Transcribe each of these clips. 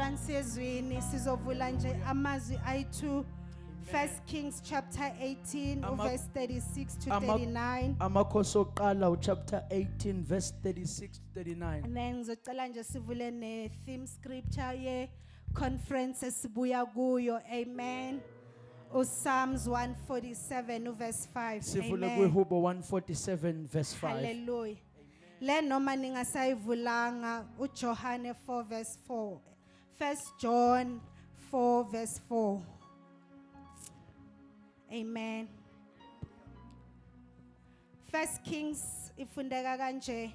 bazalwane siyezwini sizovula nje amazwi ayi2 First Kings chapter 18 verse 36 to 39 Amakhosi okuqala chapter 18 verse 36 to 39. and then ngizocela nje sivule ne theme scripture ye conference esibuya kuyo. Amen. Psalms 147 verse 5. Sivule Amen. kwiHubo 147 verse 5. Hallelujah. Le noma ningasayivulanga uJohane 4 verse 4. 1 John 4 verse 4. Amen. First Kings ifundeka kanje.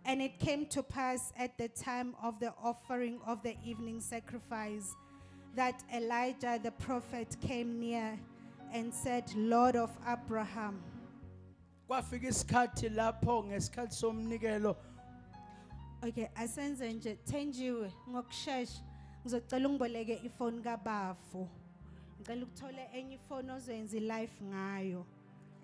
And it came to pass at the time of the offering of the evening sacrifice that Elijah the prophet came near and said, Lord of Abraham. Kwafika isikhathi lapho ngesikhathi somnikelo. Okay, asenze nje thenjiwe ngokusheshsha ngizocela ungiboleke iphone kaBafu. Ngicela ukuthole enye iphone ozoyenza live ngayo.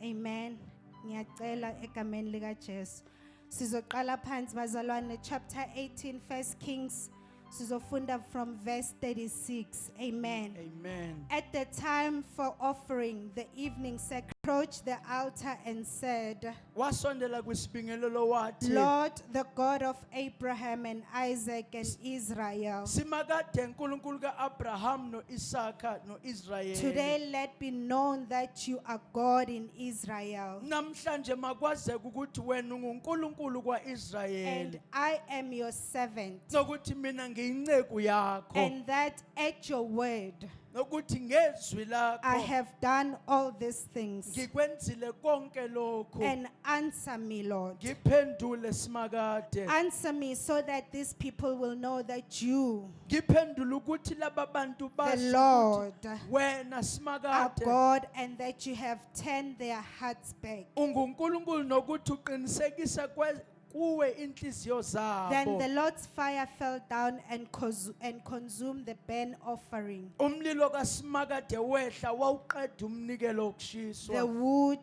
Amen. Ngiyacela egameni lika Jesu. Sizoqala phansi bazalwane chapter 18 First Kings sizofunda from verse 36. Amen. Amen. At the time for offering the evening sacrifice, approached the altar and said, Wasondela kwisibingelelo wathi, Lord, the God of Abraham and Isaac and Israel, Simakade uNkulunkulu kaAbraham noIsaka noIsrayeli. today let be known that you are God in Israel, Namhlanje makwazeke ukuthi wena unguNkulunkulu and kwaIsrayeli. I am your servant, Nokuthi mina ngiyinceku yakho. and that at your word Nokuthi ngezwi I lakho have done all these things. ngikwenzile konke lokho. And answer me, Lord. Ngiphendule simakade. Answer me so that these people will know that you, Ngiphendule ukuthi laba bantu the bazi Lord, ukuthi wena are simakade God, and that you have turned their hearts back. unguNkulunkulu nokuthi uqinisekisa kuwe inhliziyo Then zabo. the Lord's fire fell down and consumed the burnt offering, Umlilo kaSimakade wehla wawuqeda umnikelo the okushiswa. wood,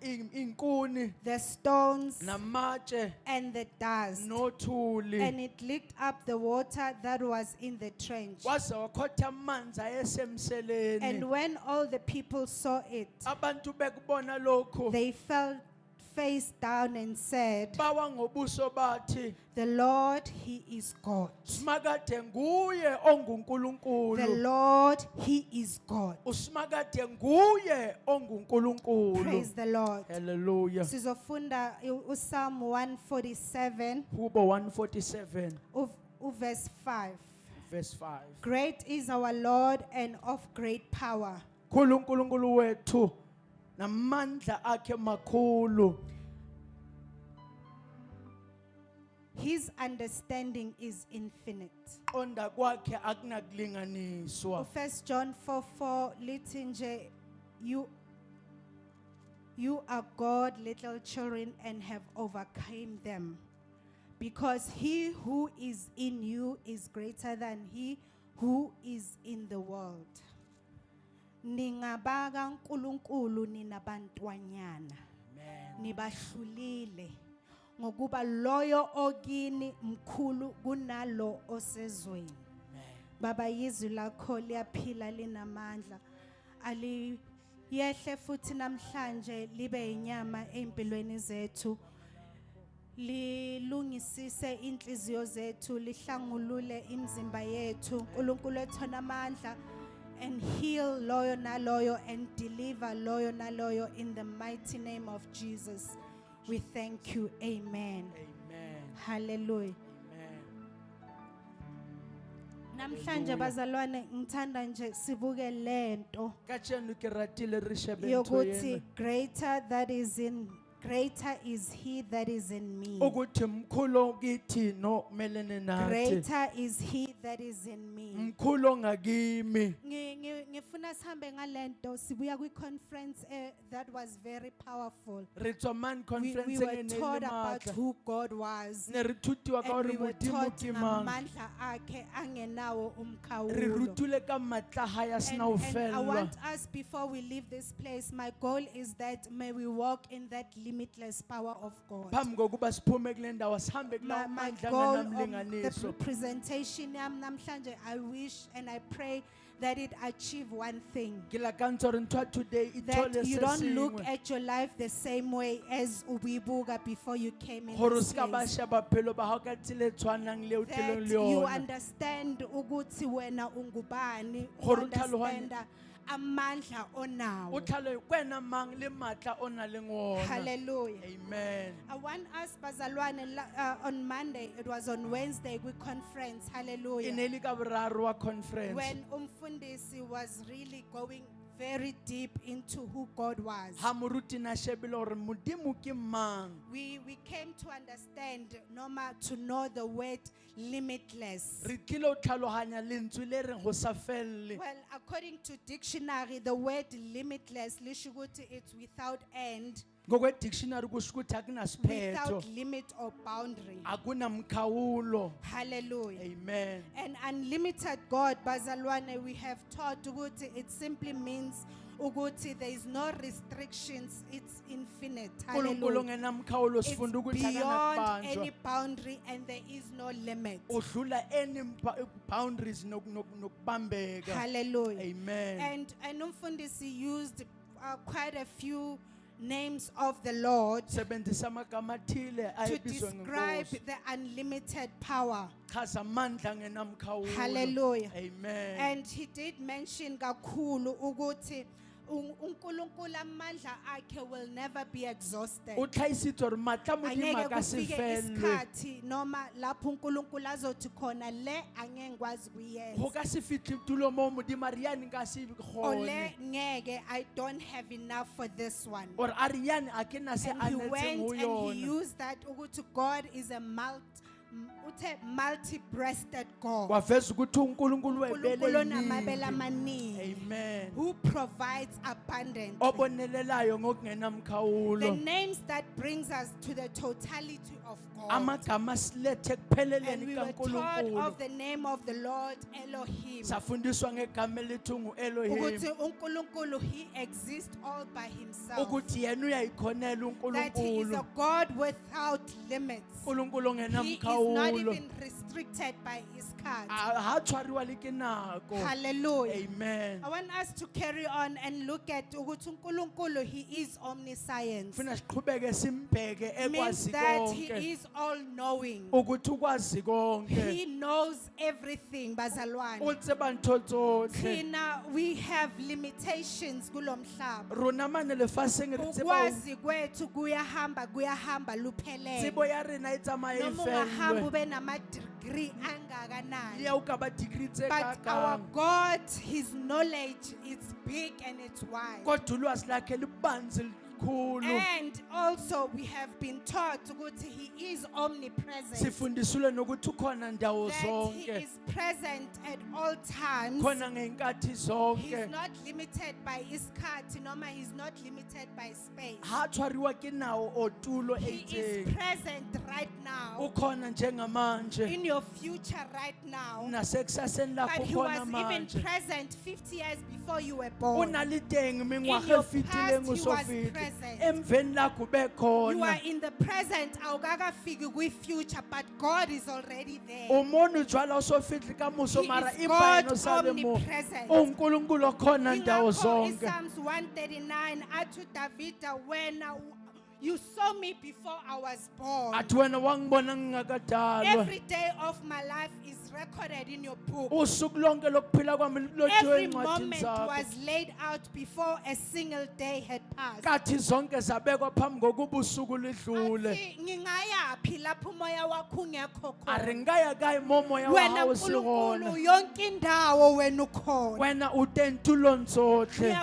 Inkuni the stones, namatshe and the dust. nothuli. And it licked up the water that was in the trench. Waze wakhotha amanzi ayesemseleni. And when all the people saw it, Abantu bekubona lokho they fell face down and said, bawa ngobuso bathi the Lord, He is God. Simakade nguye The onguNkulunkulu. Lord, He is God. Usimakade nguye onguNkulunkulu. Praise the Lord. Hallelujah. Sizofunda uPsalm 147 Hubo 147 verse 5. verse 5. Great is our Lord and of great power. Khulu uNkulunkulu wethu namandla akhe makhulu. His understanding is infinite. Qonda kwakhe akunakulinganiswa. 1 John 4:4 lithi nje, you are God, little children, and have overcome them, because he who is in you is greater than he who is in the world. Ningabaka uNkulunkulu ninabantwanyana, nibahlulile ngokuba loyo ogini mkhulu kunalo osezweni. Baba, izwi lakho liyaphila linamandla, aliyehle futhi namhlanje libe inyama empilweni zethu, lilungisise inhliziyo zethu, lihlangulule imizimba yethu. uNkulunkulu ethona amandla, and heal loyo naloyo and deliver loyo naloyo in the mighty name of Jesus. We thank you. Amen. Amen. Hallelujah. Amen. Namhlanje bazalwane ngithanda nje sibuke lento Katsheni ke ratile rishebe yokuthi greater is he that is in me. ukuthi mkhulu kithi no melene nathi. Greater is he that is in me. Mkhulu ngakimi. Ngifuna sihambe ngalento sibuya kwi conference that was very powerful. Ritswa man We conference were taught about who God was. ne re thutiwa ka And we hore were modimo taught ke mang. ngamandla akhe angenawo Re umkhawulo. rutule ka matla ha ya sina And ho I fellwa. want us, before we leave this place, my goal is that may we walk in that liberty limitless power of God. phambi kokuba siphume kule ndawo sihambe kulawo My mandla goal of the angenamlinganiso. presentation yami namhlanje, I wish and I pray that it achieve one thing. Ke la kantsho re ntho ya today e That thole you se don't look sengwe. at your life the same way as ubibuga before you came in Gore o this ska ba place. sheba bophelo ba hao ka tsela e tshwanang le o That tlileng le you yona. understand ukuthi wena ungubani, you Gore o tlhalohanye- understand amandla O onawo. tlhaloye kwena mang le matla o nang le ona. Hallelujah. Amen. I want us bazalwane on Monday, it was on Wednesday, we conference, E hallelujah. ne le ka boraro wa conference. When Umfundisi was really going very deep into who God was. Ha moruti na shebile gore modimo ke mang. We came to understand, to know the word limitless. Re tlile o tlhalohanya lentswe le reng go sa felle. Well, according to dictionary, the word limitless, lishuguti, it's without end, Ngokwe dictionary kusho ukuthi akuna siphetho. without limit or boundary. Akuna mkhawulo. Hallelujah. Amen. And unlimited God, bazalwane, we have taught ukuthi it simply means ukuthi there is no restrictions, it's infinite. uNkulunkulu Hallelujah. ngenamkhawulo It's sifunda ukuthi beyond akanakubanjwa. any boundary and there is no limit. Udlula any boundaries nokubambeka. Hallelujah. Amen. And Umfundisi used quite a few names of the Lord Sebenzisa amagama athile to ayebizwa describe ngenkosi. the unlimited power. Chaza amandla ngenamkhawulo. Hallelujah. Amen. And he did mention kakhulu ukuthi uNkulunkulu amandla akhe will never be exhausted. Utlhaisitse gore matla modimo Angeke a ka se kufike fellwe. isikhathi noma lapho uNkulunkulu azothi khona le angeke ngikwazi Go kuyenza. ka se fihle tulo mo modimo a re yane nka se Ole gone. ngeke, I don't have enough for this one. Or a re yane a ke na se And he anetseng went ho and he yona. used that ukuthi God is a multi-breasted God. Waveza ukuthi uNkulunkulu uNkulunkulu webele onamabele iningi. amaningi, Amen. who provides abundantly. Obonelelayo The ngokungenamkhawulo. names that brings us to the totality of God. Amagama silethe And ekupheleleni we were taught kaNkulunkulu. of the name of the Lord Elohim. Safundiswa ngegama elithi ungu-Elohim. Ukuthi uNkulunkulu, he exists all by himself. Ukuthi yena uyayikhonela That he is a uNkulunkulu. God without limits. uNkulunkulu He is not ongenamkhawulo. even restricted by his card. Ha tshwariwa le ke nako. Hallelujah. Amen. I want us to carry on and look at ukuthi uNkulunkulu, he is omniscience. Funa siqhubeke simbheke It means ekwazi that he konke. is all knowing. Ukuthi ukwazi konke. He knows everything, bazalwane. O tseba ntho tsohle. Thina, we have limitations kulo mhlaba. Rona mane lefatsheng re tseba Ukwazi kwethu kuyahamba luphelele. tsebo ya rena e tsamaye e Noma ungahamba fellwe. ube nama-degree angakanani. Le ya o ka ba degree tse But our kakang. God, his knowledge is big and it's wide. Kodwa ulwazi lakhe libanzi likhulu. And also we have been taught ukuthi he is omnipresent. Sifundiswe nokuthi ukhona ndawo That he zonke. is present at all times. Khona ngeenkathi He's zonke. not limited by isikhathi noma he's not limited by space. Ha tshwariwa ke nawo o tulo e He is itseng. present right now, Ukhona njengamanje. in your future right now. Nasekusaseni But lakho he was khona even manje. present 50 years before you were O born. na le teng In mengwaga your e fetileng past, o he so was fete. present. Emveni lakho be You are khona. in the present, awukakafiki kwi-future, but God is already there. O mone jwale o so fihle ka moso He mara is impa God eno sale mo. omnipresent. uNkulunkulu okhona ndawo Ingakho zonke. iPsalms 139 athi Davida, wena you saw me before I was born. Athi wena wangibona ngingakadalwa. Every day of my life is recorded in your book. Usuku lonke lokuphila kwami lilotshiwe Every encwadini moment zakho. was laid out before a single day had passed. Kathi zonke zabekwa phambi kokuba usuku lidlule. Athi ngingayaphi lapho umoya wakho ungekho Are khona. ngaya kae mo moya wa Wena hao uNkulunkulu sigona. yonke indawo wena ukhona. Wena utentulong tsohle.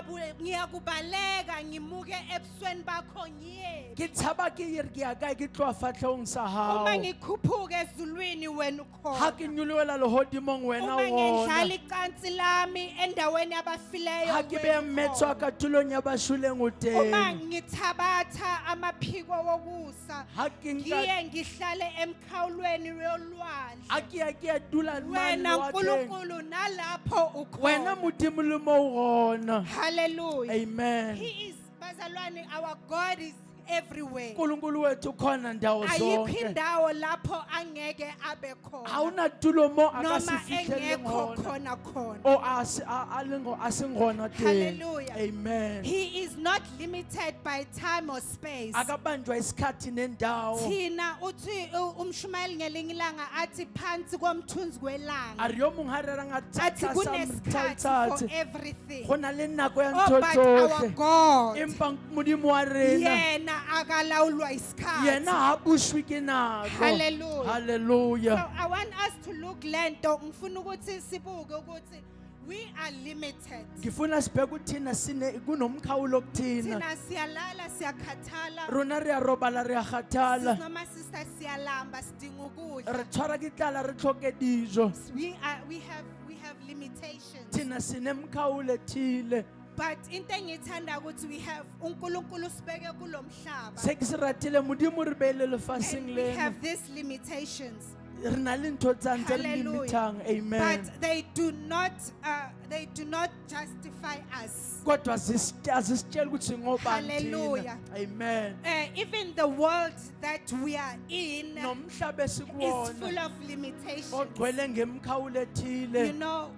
Ngiyakubaleka ngimuke ebusweni bakho ngiye. Ke tshaba ke ire ke ya kae ke tloa fatlhong sa hao. Uma ngikhuphuka ezulwini wena Ha ukhona. ke nyoloela lehodimong wena Uma ngidlala wona. icansi lami endaweni yabafileyo Ha ke be wena mmetswa ukhona. ka tulong ya bashuleng o Uma teng. ngithabatha amaphiko wokusa Ha ke nka ngiye ngihlale emkhawulweni yolwandle. ha ke ya ke ya dula mane Wena wa teng. uNkulunkulu nalapho Wena ukhona. modimo le mo gona. Hallelujah. Amen. He is bazalwane, our God is everywhere. uNkulunkulu wethu khona ndawo Ayikho zonke indawo lapho angeke abe khona. awunatulo mo Noma akasifihlele engekho ngona khona. o asingona te Hallelujah. amen He is not limited by time or space. akabanjwa isikhathi nendawo Thina uthi umshumayeli ngelinye ilanga athi phansi komthunzi kwelanga. ariyo mongharera nga Athi tsatsa kunesikhathi sa for everything. go na le nako ya Oh, ntho but our tsotlhe God, empa modimo wa rena yena akalawulwa isikhathi. yena ha bushwi ke nako Hallelujah. So hallelujah I want us to look lento ngifuna ukuthi sibuke ukuthi we are limited. ngifuna sibheke ukuthi thina sine kunomkhawulo kuthina Thina siyalala siyakhathala. rona re a robala re a kgathala Sis noma sister siyalamba sidinga ukudla. re tshwara ke tlala re tlhoke dijo We have limitations. thina sinemkhawulo ethile But into engithanda ukuthi we have uNkulunkulu sibeke kulomhlaba. se ke se ratile modimo re beile And lefaseng we lena have these limitations. re na le ntho tsa ntse re Hallelujah. limitang amen But they do not justify us. kodwa azisitshela ukuthi ngobani Hallelujah. thina amen Even the world that we are in nomhlaba is esikuwona full of limitations. ogcwele ngemkhawulo You ethile know,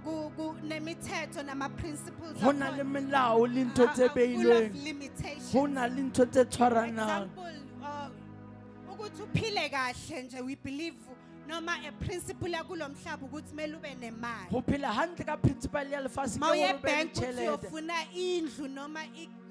nemithetho nama-principles go na le melao le ntho are tse full of beilweng limitations. go na le ntho tse tshwaranang Example, ukuthi uphile kahle nje we believe noma a principle yakulo mhlaba ukuthi kumele ube nemali. go phela hantle ka principal ya lefatshe ke Mawuye gore o be le ebank uthi tjhelete uyofuna indlu noma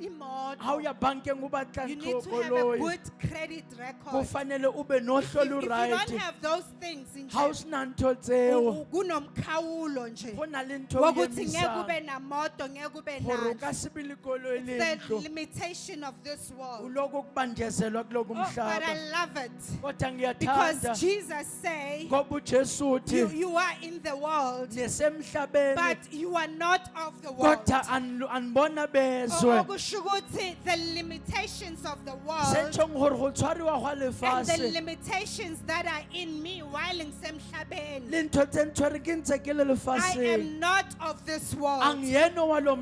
imoto. ha o ya bankeng o batla You ntlo need to have a koloi good credit go record. fanele o be nohlolo If you right don't have those things in ha o sena ntho tseo kunomkhawulo nje go na le ntho wokuthi ngeke ube namoto ngeke ube gore o nalo. ka se be le koloi le The ntlo limitation of this world. uloko kubanjezelwa kuloku Oh, but mhlaba I love it kodwa because ngiyathanda Jesus say ngoba ujesu uthi you are in the world nesemhlabeni but you are not of the world. kodwa anibona bezwe Okusho ukuthi the limitations of the world setshong gore go tshwariwa gwa and the lefatshe limitations that are in me while ngisemhlabeni. le ntho tse ntshware ke ntse ke le I lefatsheng am not of this world. angiyena walo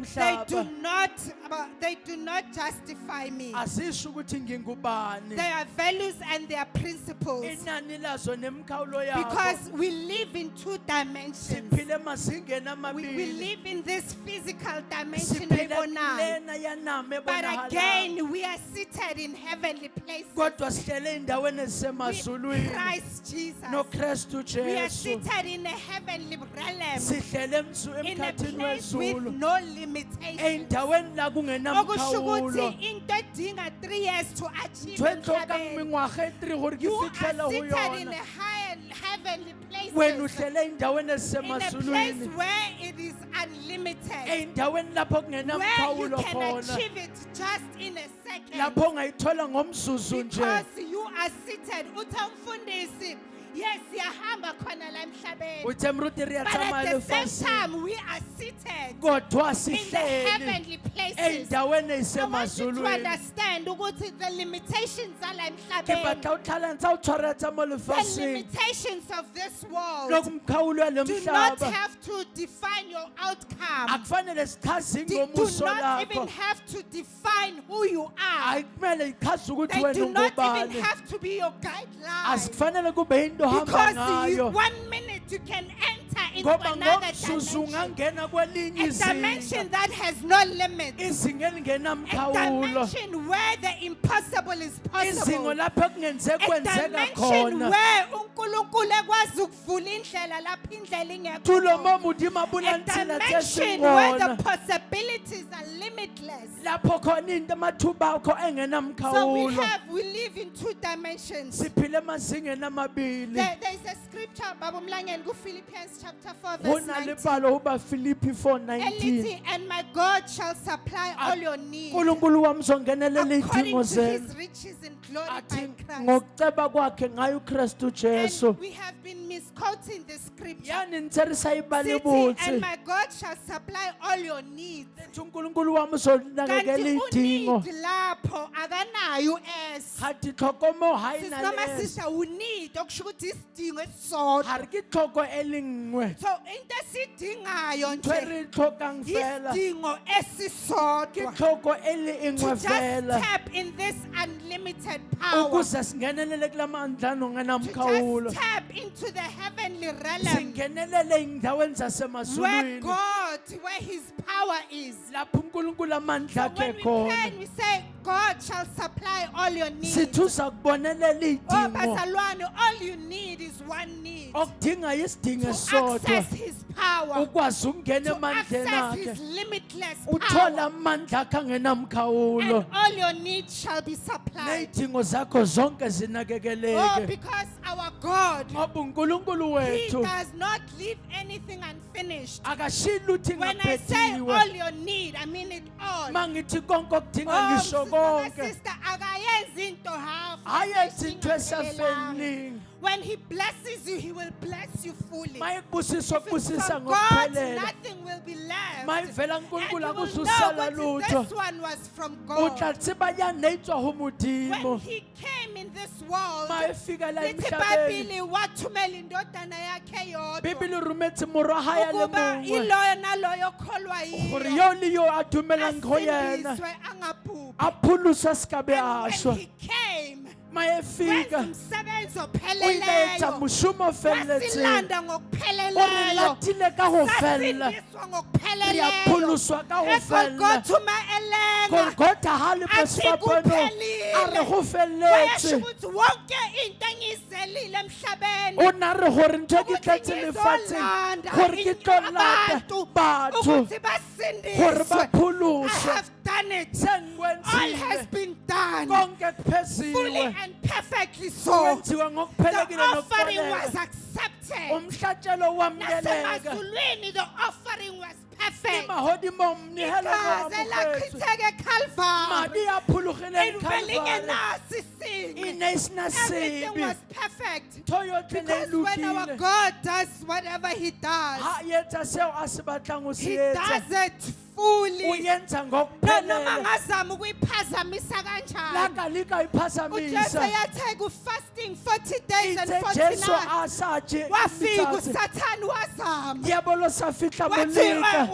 They do not justify me. asisho ukuthi ngingubani There are values and there are principles inani lazo nemkhawulo yabo because we live in two dimensions. siphile emazingeni We amabili live in this physical dimension. siphile ebonayo. lena yanama But ebonakalayo again, we are seated in heavenly places kodwa sihlele ey'ndaweni with ezisemazulwini Christ Jesus. nokrestu We are jesu seated in a heavenly realm sihlele in a emkhathini place with wezulu no limitation. ey'ndaweni la Okusho kungenamkhawulo ukuthi into edinga 3 years to achieve ntho e tlhokang emhlabeni. mengwaga e 3 gore ke You are fitlhele go seated in yona a high heavenly wena places. uhlele ey'ndaweni In a place ezisemazulwini where it is unlimited. ey'ndaweni lapho Where you kungenamkhawulo can khona achieve it just in a second. lapho ongayithola ngomzuzu nje Because you are seated. Uthi umfundisi, yes, siyahamba khona la emhlabeni. uthe mruti re ya But tsamaya at the same lefaseng time, we are seated kodwa in the sihleli heavenly places. ey'ndaweni I want you to ey'semazulwini understand ukuthi the limitations ala ke emhlabeni, batla o tlhalantsa o tshwaretsa mo the lefaseng limitations of this world loku mkhawulo yale do not mhlaba have to define your outcome. akufanele sichaze Do ngomuso not even lakho have to define who you are. akumele ichaze ukuthi They wena do not even ungubani have to be your guideline. asikufanele kube yinto ohamba Because ngayo 1 minute you can enter into ngoba another ngomzuzu dimension. ungangena kwelinye A izinga dimension that has no limits. izinga A elingenamkhawulo dimension where the impossible is izingo possible. lapho kungenzeka A kwenzeka dimension khona where uNkulunkulu ekwazi ukuvula indlela lapho indlela ingekho tulo khona. mo modimo a bula A ditsela tse dimension where the sengona possibilities are limitless. lapho khona into amathuba akho So engenamkhawulo we live in two dimensions. siphile emazingeni amabili There is a scripture, Baba Mlangeni, Philippians chapter 4 go verse na le 19. palo go baFilipi 4:19 Elithi, and my God shall supply all your needs uNkulunkulu wami uzongenelela according izidingo to zenu his riches in glory athi by Christ. ngokuceba kwakhe ngayo uKristu Jesu And we have been misquoting the scripture. yani nitse re sa ibale Sithi, and botse my God shall supply all your needs. uNkulunkulu wami uzonakekela Kanti idingo unid lapho akanayo uS. Hati tlhokomo ha e Sis na noma le S. sister uneed okusho ukuthi isidingo esisodwa. Ha re ke tlhoko e le nngwe. So into esiyidingayo Ntho e nje re e tlhokang fela isidingo ke esisodwa. tlhoko e le To nngwe just fela. tap in this unlimited power. Ukuze singenelele kula mandla To anongenamkhawulo. just tap into the heavenly realm Singenelele ey'ndaweni where zasemazulwini. God, where His power is. Lapho uNkulunkulu amandla So akhe when we pray khona. and we say, God shall supply all your needs. Sithusa kubonelela Oh, iy'dingo. bazalwane, all you need is one need. Okudinga isidingo To esisodwa. access His power. Ukwazi ukungena To emandleni access akhe. His limitless Uthola power. amandla akhe angenamkhawulo. And all your needs shall be supplied. Ney'dingo zakho zonke Oh, zinakekeleke. because our God, Ngoba uNkulunkulu He wethu does not leave anything unfinished. akashiyi lutho When I say all ingaphethiwe. your need, I mean it all. Mangithi konke okudinga Oh, ngisho sister, konke. sister, akayenzi into half. Hayenzi into Ingaphelelanga. esafeni. When He blesses you, He will bless you fully. Mayekubusisa If it's okubusisa from God, ngokuphelela. nothing will be left. Mayivela And kuNkulunkulu you will akususala know what lutho. this one was from O God. tla tseba yana e tswa ho When Modimo. He came in this world, Mayefika la lithi emhlabeni. iBhayibheli wathumela indodana yakhe yodwa. Bibele e rometse morwa hae a le Ukuba mongwe. iloyo naloyo kholwa Gore yiyo. yo le yo a dumelang ho yena. Asindiswe angabhubhi. A phuluswa ska be a And when shwa. He came, Mayefika. wenza umsebenzi O ile a etsa opheleleyo. mošomo o felletseng. Wasilanda O re ngokupheleleyo. latile ka ho fella. Sasindiswa Re a ngokupheleleyo. phuluswa ka ho fella. eGolgotha elenga. Golgotha ha le Athi pesipapano. kuphelile. A re ho Wayesho felletse. ukuthi wonke into engiyizelile emhlabeni. O na re gore ntho e ke ukuthi tletse lefatsheng ngizolanda gore ke tlo lata abantu batho ukuthi gore basindiswe. ba I phuluswe. have done it. Se All has ngikwenzile been done konke fully kuphesiwe. and perfectly so. Kwenziwa The ngokuphelekile offering was nokufanele. accepted. Umhlatshelo wamukeleka. Nasemazulwini the offering was perfect. Imahodimo mnihelo Igazi kwethu. elachitheke eCalvary. Madi ya phulugileng In Calvary. Belingenasi sin. E ne e sena Everything sebe. was perfect. Ntho yotlhe ne e Because when our lokile. God does whatever He does, Ha e etsa seo a se batlang ho se He etsa. does it O fully. yenza Noma ngokuphelele. ngazama ukuyiphazamisa kanjani. Laka lika uJesu iphazamisa. yathenga u-fasting 40 days and Itse 40 Jesu nights. a sa je Wafika letsatsi. uSathane wazama. Diabolo sa fihla Wathi moleka.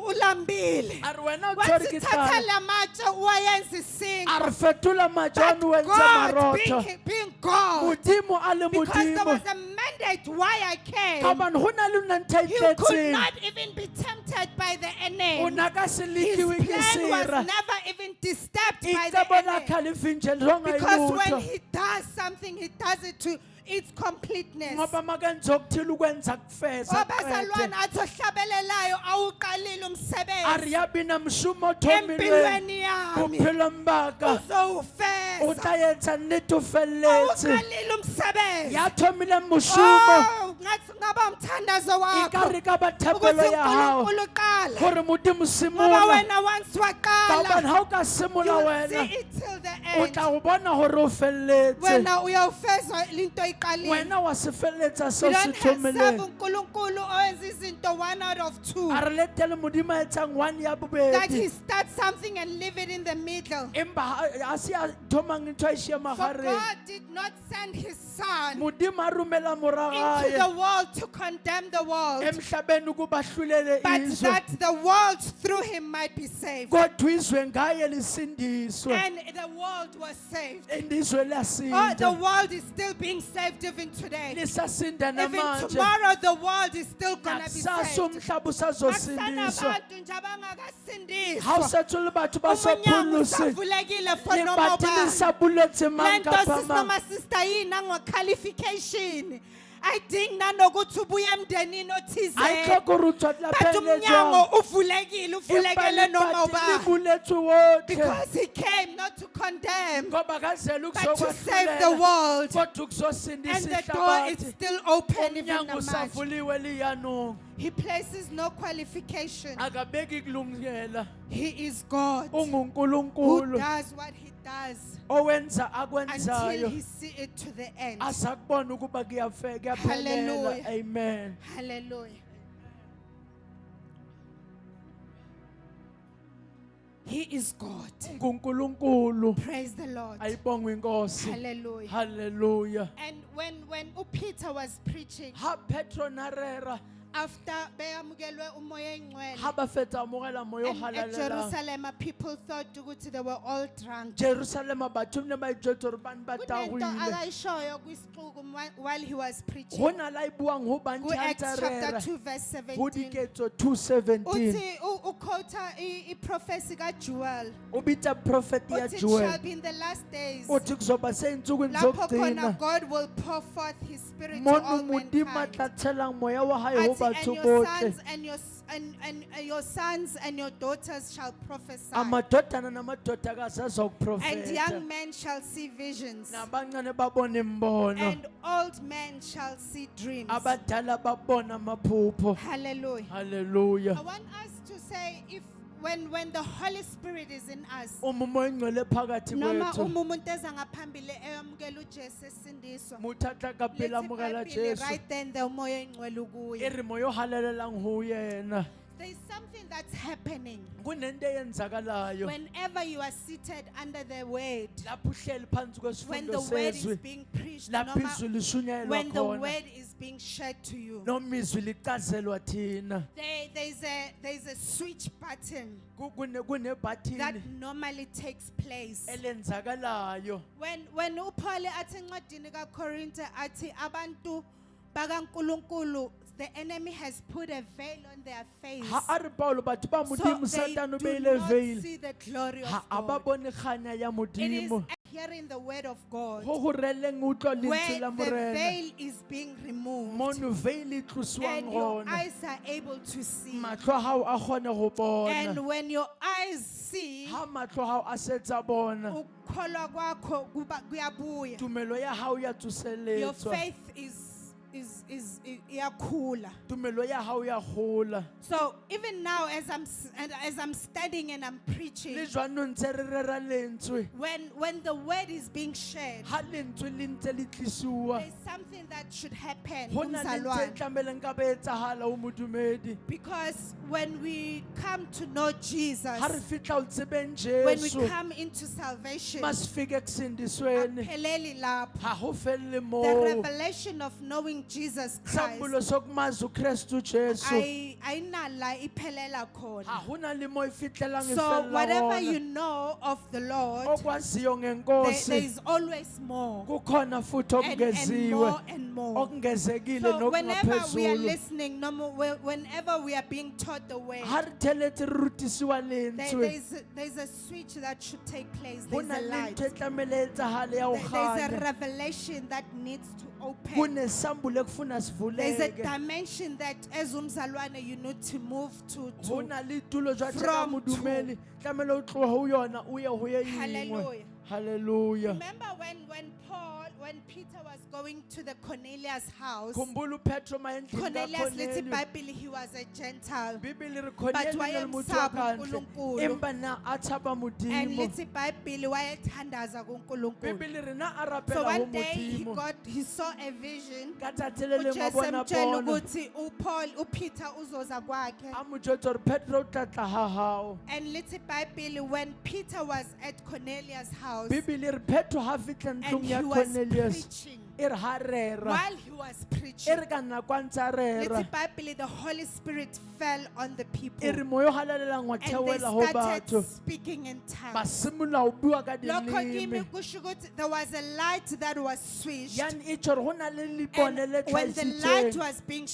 ulambile. A re wena o tshwere Wathi ke thatha tlala. la matshe uwayenze isingo. A re fetola majwane o But entse God marotho. being God, Modimo a le because there Modimo. was a mandate why I came. Ka hobane ho na le nanta e You could tletseng. not even be tempted by the O enemy. na ka se His lekiwe ke plan was sera. never even disturbed by Ika the bona enemy. khalifintse zonga Because when ilutho. He does something, He does it to its completeness. Ngoba makenze okuthile ukwenza kufeza Obazalwane qede. athi ohlabelelayo awuqalile A umsebenzi. re yabina moshomo o thomilweng. Empilweni yami Bophelong ba ka. O uzowufeza. tla etsa nnete o felletse. Awuqalile umsebenzi. Ya thomile moshomo. Oh, ngathi ngaba umthandazo E ka wakho re ka ba thapelo ukuthi ya hao. uNkulunkulu uqala. Gore Modimo Ngoba simola. wena once Ka hobane waqala, ha o ka simola you will wena. see it till the O end. tla o bona hore o felletse. Wena uyawufeza into oyiqalile. Wena wa se felletsa seo We se don't have thomileng. seven uNkulunkulu owenza izinto 1 out of 2. A re letele Modimo a etsang one ya That He bobedi. starts something and leave it in the middle. Empa ha se a thomang ntho a e shie For magareng. God did not send His Son Modimo a romela mora into gae the world to condemn the world, emhlabeni ukuba hlulele but izwe. that the world through Him might be saved. Kodwa izwe ngaye lisindiswe. And the world was saved. And izwe Oh, the liyasinda. world is still being saved even today. Lisasinda Even namanje. tomorrow, the world is still going to be Nakusasa saved. umhlaba Akusana usazosindiswa. bantu nje abangakasindiswa. Ha o setse le batho ba Umunyango sophulose. usavulekile for noma Lebati ubani. lisabuletse mang Lento kapa mang. sisnoma sister yini ngo-qualification ayidingi nanokuthi ubuye emndenini othizeni Ayikho rutwa la but umnyango uvulekile uvulekele noma ubani libuletswe wotlhe. because He came not to condemn Ngoba kazele but to save the world, Kodwa ukuzosindisa and the door is ihlabathi. still open even Umnyango namanje. usavuliwe liyanong. He places no qualification. Akabeki kulungela. He is God who UnguNkulunkulu does what He does owenza until akwenzayo. He see it to the end. Asakubona ukuba kuyaphelela. Hallelujah. Amen. Hallelujah. He is God. nguNkulunkulu. Praise the Lord. Ayibongwe inkosi. Hallelujah. Hallelujah. And when Peter was preaching, Ha Petro narera after beyamukelwe umoya engcwele, ha ba fetsa amogela moya o and at halalelang. Jerusalem people thought ukuthi they were all drunk. Jerusalem batho ne ba itjwetsa hore ba ne ba Kunento tahuile. akayishoyo kwisixuku while he was preaching. Ho na la e buang ho Acts bantshantsa chapter rera 2 verse ho 17. diketso 2:17 Uthi uquota iprophesy kaJoel. o bitsa prophet ya Uthi it Joel shall be in the last days. uthi kuzoba seyinsukwini Lapho khona zokugcina God will pour forth his spirit to all mono modimo a mankind. tla tshelang moya wa hae ho Athi, and batho your bohle sons and your sons and your daughters shall prophesy. amadodana namadodakazi And young azokuprofetha men shall see visions. nabancane babone imbono And old men shall see dreams. abadala babona amaphupho. Hallelujah. Hallelujah. I want us to say, if when the Holy Spirit is in us, Uma umoya engcwele phakathi noma kwethu umuntu eza ngaphambili eyamukela uJesu esindiswa, muthatha kapela lithi amukela iBhayibheli, Jesu right then the umoya engcwele ukuye. iri moya o halalelang ho yena There is something that's happening kunento eyenzakalayo whenever you are seated under the word, lapho uhleli phansi when the kwesifundo word is sezwi being preached, lapho noma izwi lishunyayelwa when the khona word is being shared to you. noma izwi licazelwa thina There's a switch button that kunebhathini normally takes place. elenzakalayo When uPaul athi encwadini kaKorinte athi abantu bakaNkulunkulu, the enemy has put a veil on their face, ha a re Paulo batho ba so modimo they satane o do beile not veil see the glory ha of a ba God. bone kganya ya It is modimo hearing the word of God go go releng utlwa lentswe where la the morena veil is being removed mono veil e tlosiwang and your gona eyes are able to see. matlho a hao a kgone go bona And when your eyes see, ha matlho a hao a setsa bona ukukholwa kwakho kuyabuya. tumelo ya hao ya Your tsoseletswa faith is iyakhula. tumelo ya hao ya gola So even now, as I'm studying and I'm le preaching, jwanong ntse re rera lentswe when the word is being shared, ha lentswe le ntse le tlisiwa there's something that should happen, go na le ntse e umzalwane. tlameleng ka ba etsagala o modumedi Because when we come to know Jesus, ha re fitlha o tsebeng when we Jesu come into salvation, ma se fike kusindisweni akupheleli lapho. ha go felele The moo revelation of knowing Jesus Christ, sambulo sokumazi uKristu Jesu ayinala iphelela khona. ha hona le mo e fitlelang e So fella whatever gona you know of the Lord, okwaziyo there ngenkosi is always more kukhona futhi and okungeziwe more and more. okungezekile So whenever we are nokungaphezulu listening, whenever we are being taught the way, ha re theletse re rutisiwa lentswe there's a switch that should take place. go There's na a le light. ntho e tlamele etsagale ya go There's a ganya revelation that needs to open. kunesambulo ekufuna There's a sivuleke dimension that as umzalwane you need to move go to. na le tulo jwa tjeka from modumedi tlamele o tloga ho yona o ye ho ye engwe Hallelujah. haleluya Remember when Peter was going to the Cornelius house, khumbula upetro maendlini Cornelius lithi kaCornelius. Bible, he was a Gentile. bibele re But Cornelius ne le motho wa wayemsaba kantle uNkulunkulu. empa na a tshaba And modimo lithi Bible wayethandaza kuNkulunkulu. bibele re na a So rapela ho one day modimo he saw a vision. ka tsatsi le leng wa uJesu bona emtshela bona ukuthi uPeter uzoza kwakhe. a mo jwetsa hore petro o tla tla ha hao And lithi Bible, when Peter was at Cornelius' house bibele re petro ha fitla and ntlong he ya was Cornelius preaching, e re ha rera while he was e preaching, re ka nako a ntse a rera lithi Bible, the Holy Spirit fell on the people. e re moya o halalelang wa And they theoela ho started batho speaking in tongues. ba simola ho bua ka Lokho kimi dileme kusho ukuthi there was a light that was switched. yani e tjho hore ho na le lebone And le when the light tlhaisitsweng was being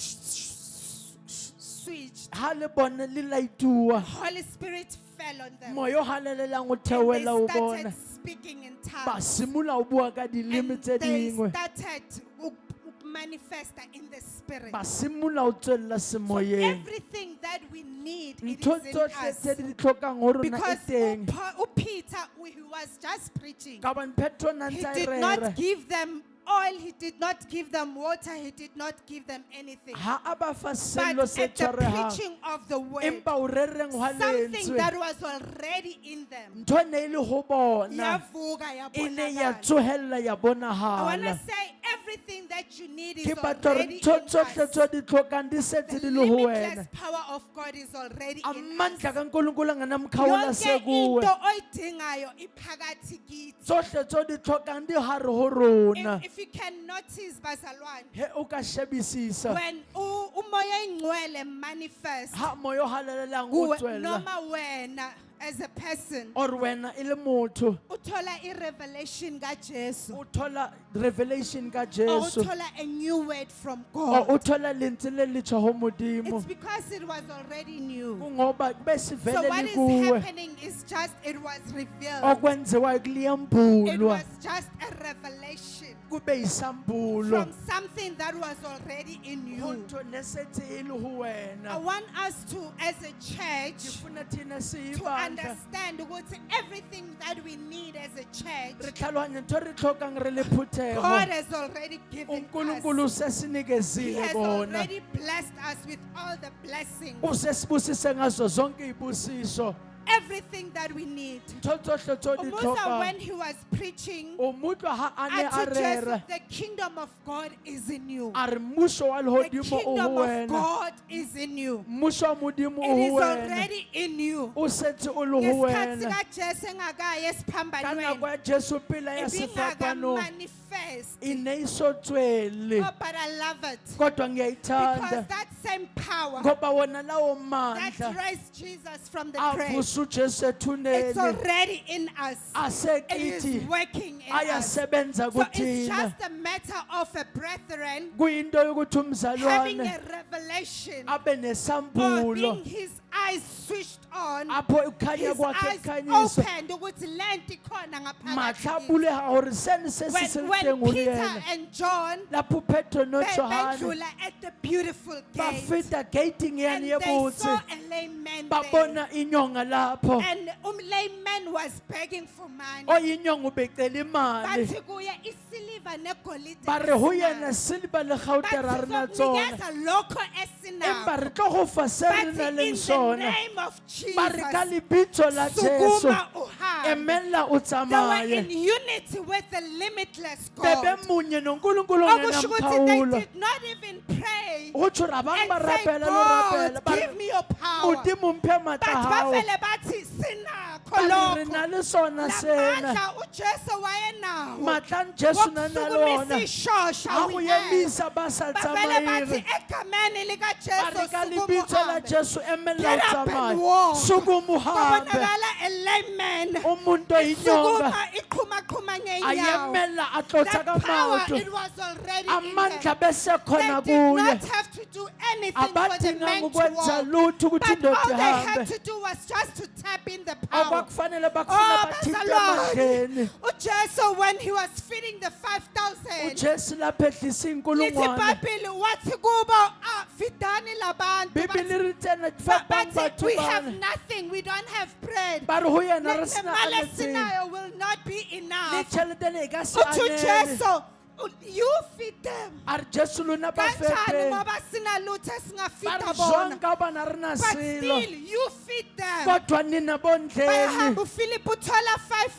switched, ha le bone le laituwa Holy Spirit fell on them. moya o halalelang o And theoela ho they bona started speaking in ba tongues. simola ho bua ka dileme And tse they dingwe started manifest in the spirit. ba simola ho tswella So semoyeng everything that we need, it ntho is in tsohle us. tse di tlhokang ho rona e Because teng Peter, he was just preaching. ka bane petro na He ntse a did rera not give them oil, he did not give them water, he did not give them anything. ha a ba fa But sello se at the tshwarehang preaching of the word, empa o rereng hwa something lentswe that was already in them, ntho e ne e le ho bona yavuka e ne ya yabonakala. tsohella ya I want to bonahala say everything that you need is Ke batla hore already in ntho tsohle us. tseo di tlhokang di setse The di le ho limitless wena. power of God is already in us. Amandla kaNkulunkulu angenamkhawula Yonke sekuwe. into oyidingayo iphakathi kithi. Tsohle tseo di tlhokang di hare ho rona. If you can notice, bazalwane, He o ka shebisisa when umoya ingcwele manifest, ha moya o halalelang o kuwe tswela noma wena as a person, or wena e le motho uthola i-revelation kaJesu, o thola revelation ka or Jesu uthola a new word from o God. thola lentswe le letjha ho modimo It's because it was already new. kungoba So besivele what is kuwe happening is just it was revealed. okwenziwayo It kuliyambulwa was just a revelation kube yisambulo from something that was already in you. ntho nesethi e le ho I wena want us to, as a church, ngifuna thina to siyibandla understand ukuthi everything that we need as a re church, tlhaloganya ntho re tlhokang re le phuthego God has already given us. uNkulunkulu He sesinikezile has bona already blessed us with all the blessings, usesibusise ngazo zonke ibusiso everything that we need. ntho tsohle tseo di Umusa, when tlhokang he was preaching, o mutlwa ha a ne a unto Jesus, rera the kingdom of God is in you. a re mmuso wa The lehodimo o kingdom ho of wena God is in you. mmuso wa modimo o It is ho wena already in you. o setse o le ho Ngesikhathi wena kaJesu engakayi ka esiphambanweni, nako ya Jesu pela ya sefapanong ibingakamanifest. e ne e so tswele Oh, but I love it. kodwa Because ngiyayithanda that same power ngoba wona lawo that mandla raised Jesus from the grave, avusa uJesu it's ethuneni already in us. It is asekithi working in us. ayasebenza So it's kuthina just a matter of a brethren kuyinto yokuthi having umzalwane a revelation abe or nesambulo being his eyes switched on, apho ukhanya his kwakhe eyes kukhanyiswa opened ukuthi lento ikhona ngaphakathi mahla kithi. buleha hore sene se se When teng ho Peter yena and John lapho Petro no Johane bedlula at the beautiful ba gate, feta gating and yani they yebotse saw a layman ba there, bona inyonga lapho and layman was begging for money. oyinyonga ubecela imali Bathi kuye isiliva negolide ba re ho yena esinayo. silver le gauta ra Bathi rena tsona sokunikeza lokho empa esinako. re tlo go fa se re But na in leng the sona name of ba re ka Jesus, lebitso la Jesu sukuma uhambe. emela o They were in tsamaye unity with the limitless bebe God. munye noNkulunkulu Okusho ukuthi they ongenamkhawulo did not even pray go tsho ra bang and ba say, rapela lo God, rapela ba give me your power. modimo mphe matla But hao bavele bathi sinakho ba re re lokho. na le sona sena Lamandla uJesu wayenawo. matla Jesu na na le Wokusukumisa ona ishosha ha go we have. yemisa ba sa Bavele bathi tsamaye egameni ba likaJesu re ka sukuma lebitso la uhambe. Jesu emela o Get up and tsamaye walk. sukuma uhambe Kwabonakala a layman umuntu oyinyonga sukuma iqhumaqhuma ngeenyawo. ayemela atlotsa That ka power, maoto it was already in amandla them. bese khona They did kuye not have to do anything for the abadinga men to ukwenza walk. lutho ukuthi But indoda all they had ihambe to do was just to tap in the power. abakufanele bakufuna Oh, bathinte bazalwane. emandleni uJesu, when he was feeding the 5,000, ujesu lapho ehlisa lithi iy'nkulungwane iBhayibheli wathi kubo, fidani labantu. bibili ri tena fapang Bathi, batho we have bana nothing, we don't have bread. ba re ho yena re Le sena mali anetseng esinayo will not be le enough. tšhelete le e ka se Uthi anele uJesu, you feed them. a re jesu lona ba Kanjani fepe ngoba sina lutho ba esingafida re bona. jwang ka bana re na But selo still, you feed them. kodwa nina bondleni Bayahamba uPhilip uthola 5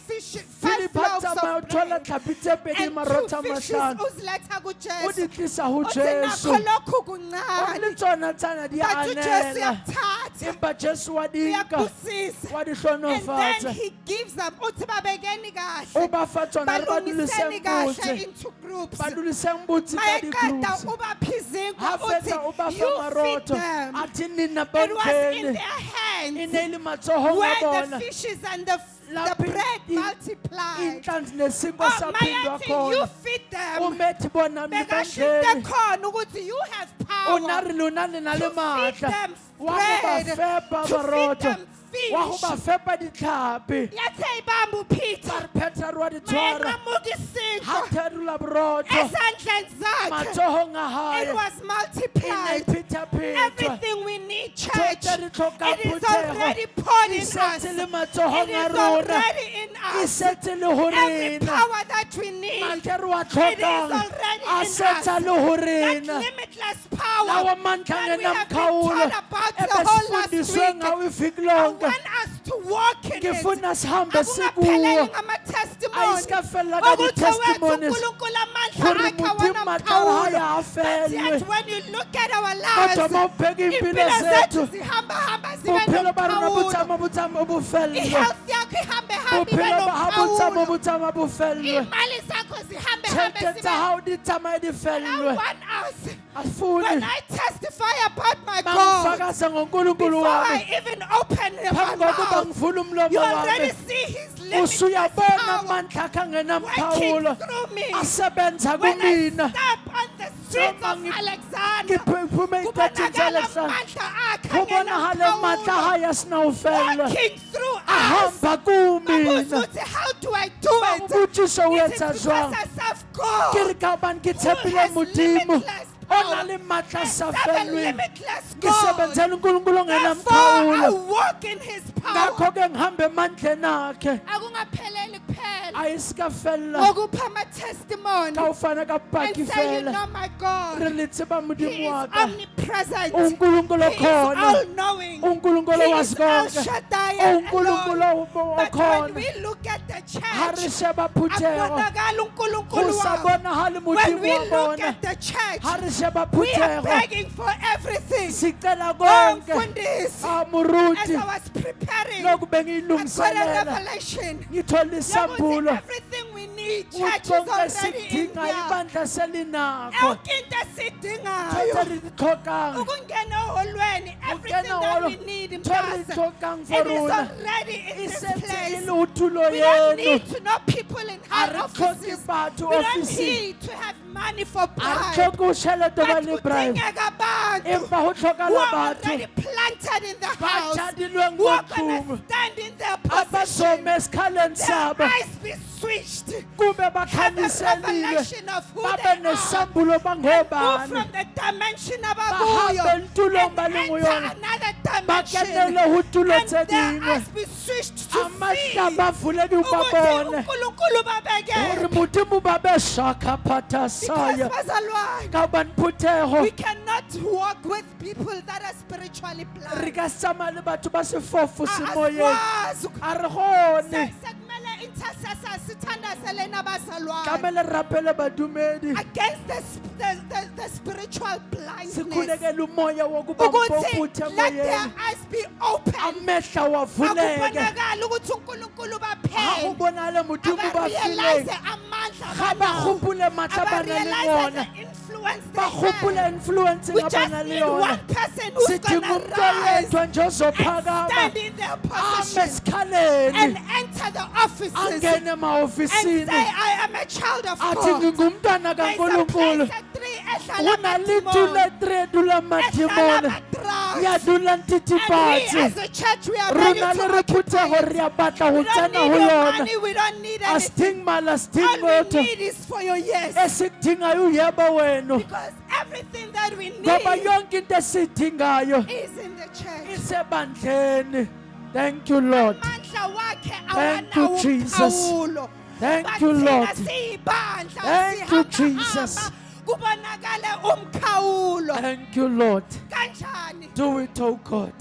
filipi a loaves tsamaya o of thola bread tlhapi tse pedi and marotha 2 fishes mahlano uziletha o kuJesu. di tlisa ho Uthi jesu nakho lokhu o kuncane. le tsona tsana di a But uJesu anela uyakuthatha. empa jesu wa di nka Uyakubusisa. wa di And then hlonofatsa he gives them uthi babekeni o kahle. ba fa tsona re ba Balungiseni duliseng kahle botse into groups. ba duliseng botse ka Mayekada di-groups ubapha izinkwa ha fetsa o ba uthi fa you feed maroto them. athi nina It was in bondleni their e hands ne e le matsohong a where the bona fishes and the Lapho bread i- multiplied. inhlanzi nesinkwa Oh, saphindwa mayathi you khona feed them. umethi bona Bekashinte mibandleni khona ukuthi you have o na power re lona le na le to feed matla them wa go ba bread, fepa to feed baroto them wa go fish. ba fepa ditlhapi Yathe ibamba ba uPeter. re pheta re wa di tshwara Mayenqamuka ha isinkwa therula boroto esandleni zakhe. matsohong a It hae was e ne e multiplied. phetaphethwa Everything we need, church, tsohle re tlhokang it is phuthego already poured e in us. setse le matsohong It a is rona already in e us. setse le ho Every rena power that we need, matla re wa it is tlhokang already a in setsa us. le ho That rena limitless power lawa mandla that we have been angenamkhawulo taught about the whole last ebesifundiswe week. ngawo iviki I lonke want us to walk in it. ngifuna sihambe Akungapheleli sikuwo ngama-testimony. ayisikafela ka Ukuthi wethu di-testimonies uNkulunkulu amandla gore akhe modimo awona matla a mkhawulo. haya a But felwe yet when you look at our kodwa lives, ma ubheka iy'mpilo impilo zethu zethu zihamba zibe bophelo ba rona nomkhawulo. botsama bofelwe I-health yakho ihambe ibe bophelo ba ha nomkhawulo. botsama bofelwe Iy'mali zakho zihambe tšhelete tsa zibe. hao di tsamaye di I felwe want us, asifuni when I testify about my God, mangifakaza ngonkulunkulu before wami I even open my phambi kokuba mouth, ngivule umlomo you already wami see His limitless usuyabona power amandla akhe working angenamkhawulo through me. asebenza When I kumina step on the streets of Noma Alexander, ngiphume ey'tetshini kubonakala zalesana amandla akhe kubonakale matla angenamkhawulo haya sinawufelwe working through us. ahamba kumina Ukuthi, how do I do it? ubutshiso It wenza is because jwang I serve God. ke re ka bane ke Who tshepile has modimo limitless o power. na le matla I sa serve a felweng limitless ke God. sebenzela unkulunkulu Therefore, I ongenamkhawulo walk in His power. ngakho ke ngihambe emandleni akhe Akungapheleli kuphela ayisikafela ngokupha ama-testimony ka o fana ka paki and say, you fela know my God, re le tseba He modimo is wa ka omnipresent. unkulunkulu He is khona all-knowing. unkulunkulu He wazi is El konke Shaddai and Elon. unkulunkulu But when okhona we look at the ha re church, sheba phuthego akubonakali go uNkulunkulu sa wabo. bonagale When modimo we wa look bona at the church, ha re sheba we are phuthego begging for everything. sicela Oh, konke Mfundisi, a as moruti I was preparing, lokhu I got a bengiyilungiselela revelation. ngithola Yokuthi isambulo everything we need, church is konke already in esikudingayo there. ibandla selinakho Yonke into thotha esiyidingayo re ditlhokang ukungena eholweni, everything Ungena that holo, we need in ntho re person, ditlhokang it for is rona already in e this setse e place. le ho tulo We don't eno need to know people in a high re offices. tlhoke batho We don't officing need to have money for a re pride. tlhoke ho tšhelete ba But le bribe kudingeka abantu empa ho who tlhokala are batho already planted in the ba house, jadilweng who mo are going tlong to stand in their a ba position. some esikhaleni Their sabo eyes be switched. kube Have a bakhanyiselile revelation of who babe they are. nesambulo Move bangobani from the dimension of bahambe Abuyo entulong and ba leng ho enter yona another bakenele dimension. ho tulo And tse their dingwe eyes be switched to see amahlaba avuleke uba ukuthi bone uNkulunkulu gore babekephi. modimo ba be shaka Because phathasaya bazalwane, ka bane phuthego we cannot walk with people that are spiritually re blind. ka se tsamaya le batho ba sefofo semoyeng Asikwazi a re gone sekumele intercessors sithandazele nabazalwane tlamele re rapele badumedi against the spiritual blindness. sikhulekele umoya wokuba Ukuthi mpomputhe let their emoyeni eyes be open. amehla wavuleke Akubonakali ukuthi uNkulunkulu ga baphele. go bonale modimo ba Abarealize fileng amandla ga ba abanawo. gopole matla ba na le Abarealize ona the influence ba they gopole have. influence We ga ba just na le need yona one person who's sidinga gonna umntu rise oyedwa nje and ozophakama stand in their ame position esikhaleni and enter the offices and angene say, emaofisini I am a child of athi God. ngingumntwana There's a kankulunkulu place at 3 ehlala unalitule amadimoni, tredula ehlala madimone ama-drugs. yadula And we ntitibatsi as a church, we are ready rona le to re occupy phuthego it. re a batla We go don't tsena need go your yona money. We don't need a anything. sting mala sting All we lotho need is for your yes. esikudingayo uyeba wena Because everything that we ngoba need yonke into esiyidingayo is in the church. isebandleni. Thank you, Lord. Amandla wakhe Thank you, awanawo Jesus. umkhawulo. Thank But you, thina Lord. siyibandla, Thank you, sihamba-hamba, Jesus. kubonakale umkhawulo. Thank you, Lord. Kanjani? Do it, oh God.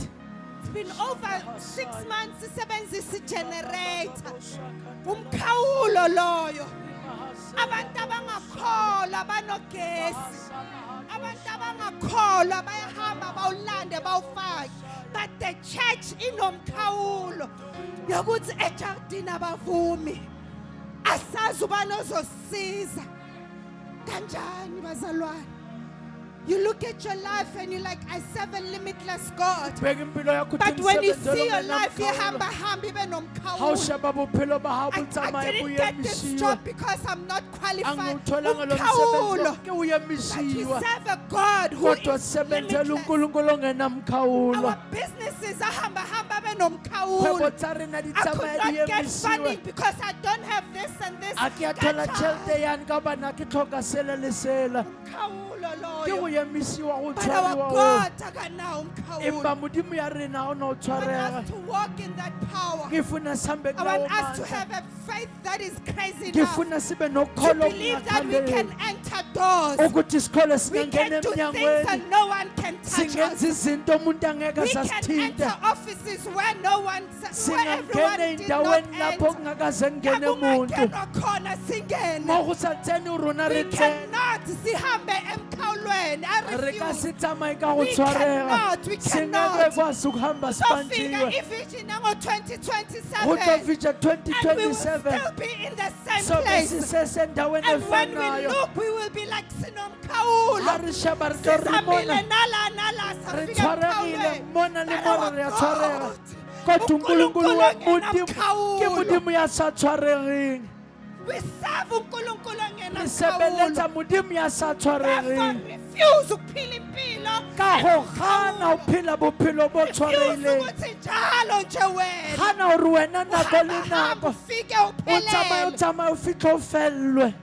It's been over 6 months sisebenzisa i-generator. Umkhawulo loyo. Abantu abangakholwa banogesi. Abantu abangakholwa bayahamba bawulande bawufake. But the church inomkhawulo yokuthi ejardini abavumi. Asazi ubani ozosiza. Kanjani bazalwane? You look at your life and you're like, I serve a limitless God. Bheka impilo yakho But when you see your uthi life, you ngisebenza hamba ibe ha o nomkhawulo. sheba bophelo ba hao bo I tsamaya bo didn't get this emisiwa job because I'm not qualified. angiwutholanga lo Umkhawulo. msebenzi ke But we uyemisiwa serve a God who kodwa is sisebenzela limitless. unkulunkulu ongenamkhawulo Our businesses ahamba abe kgwebo nomkhawulo. tsa rena di I could tsamaya not di get emisiwe funding because I don't have this and this. a ke a thola Kanjani? tšhelete yane ka bana ke tlhoka sela le sela Umkhawulo ke go emisiwa go But our tshwariwa God akanawo empa umkhawulo. modimo ya rena o na o I want tshwarega us to walk in that power. ke funa sambe I ka want o us to mandla have a faith that is crazy ke enough funa sibe to nokholo believe that we can okungakhandeleli enter doors. ukuthi isikole We can singangena do things emnyangweni and no one can touch singenza us. izinto umuntu angeke We can asasithinte enter offices where no one, where everyone singangena did not ey'ndaweni lapho enter. kungakaze kungene La muntu kungangenwa khona singene. mo go sa tsene rona We re tsene cannot sihambe emkhawulweni. I re ka refuse. se tsamaye ka go We tshwarega cannot, we singeke cannot. kwasi ukuhamba Uzofika sipantshiwe i-vision yango go 2027 tlo fitlha and we will 2027 still be in the same sobe place. sisesendaweni And when we efanayo look, we will be like ga sinomkhawulo. re sheba re tlo re Sizamile mona nala nala re safika tshwaregile emkhawulweni. mona le But mora our re a tshwarega God, kodwa unkulunkulu wa uNkulunkulu modimo ongenamkhawulo. ke modimo ya sa tshwaregeng we serve uNkulunkulu re ongenamkhawulo. sebeletsa modimo ya sa Therefore, tshwaregeng refuse ukuphila impilo ka go gana o phela bophelo bo refuse tshwaregileng ukuthi njalo nje wena gana gore wena nako le uhamba nako ufike o tsamaye o uphelele. tsamaye o fitlhe o fellwe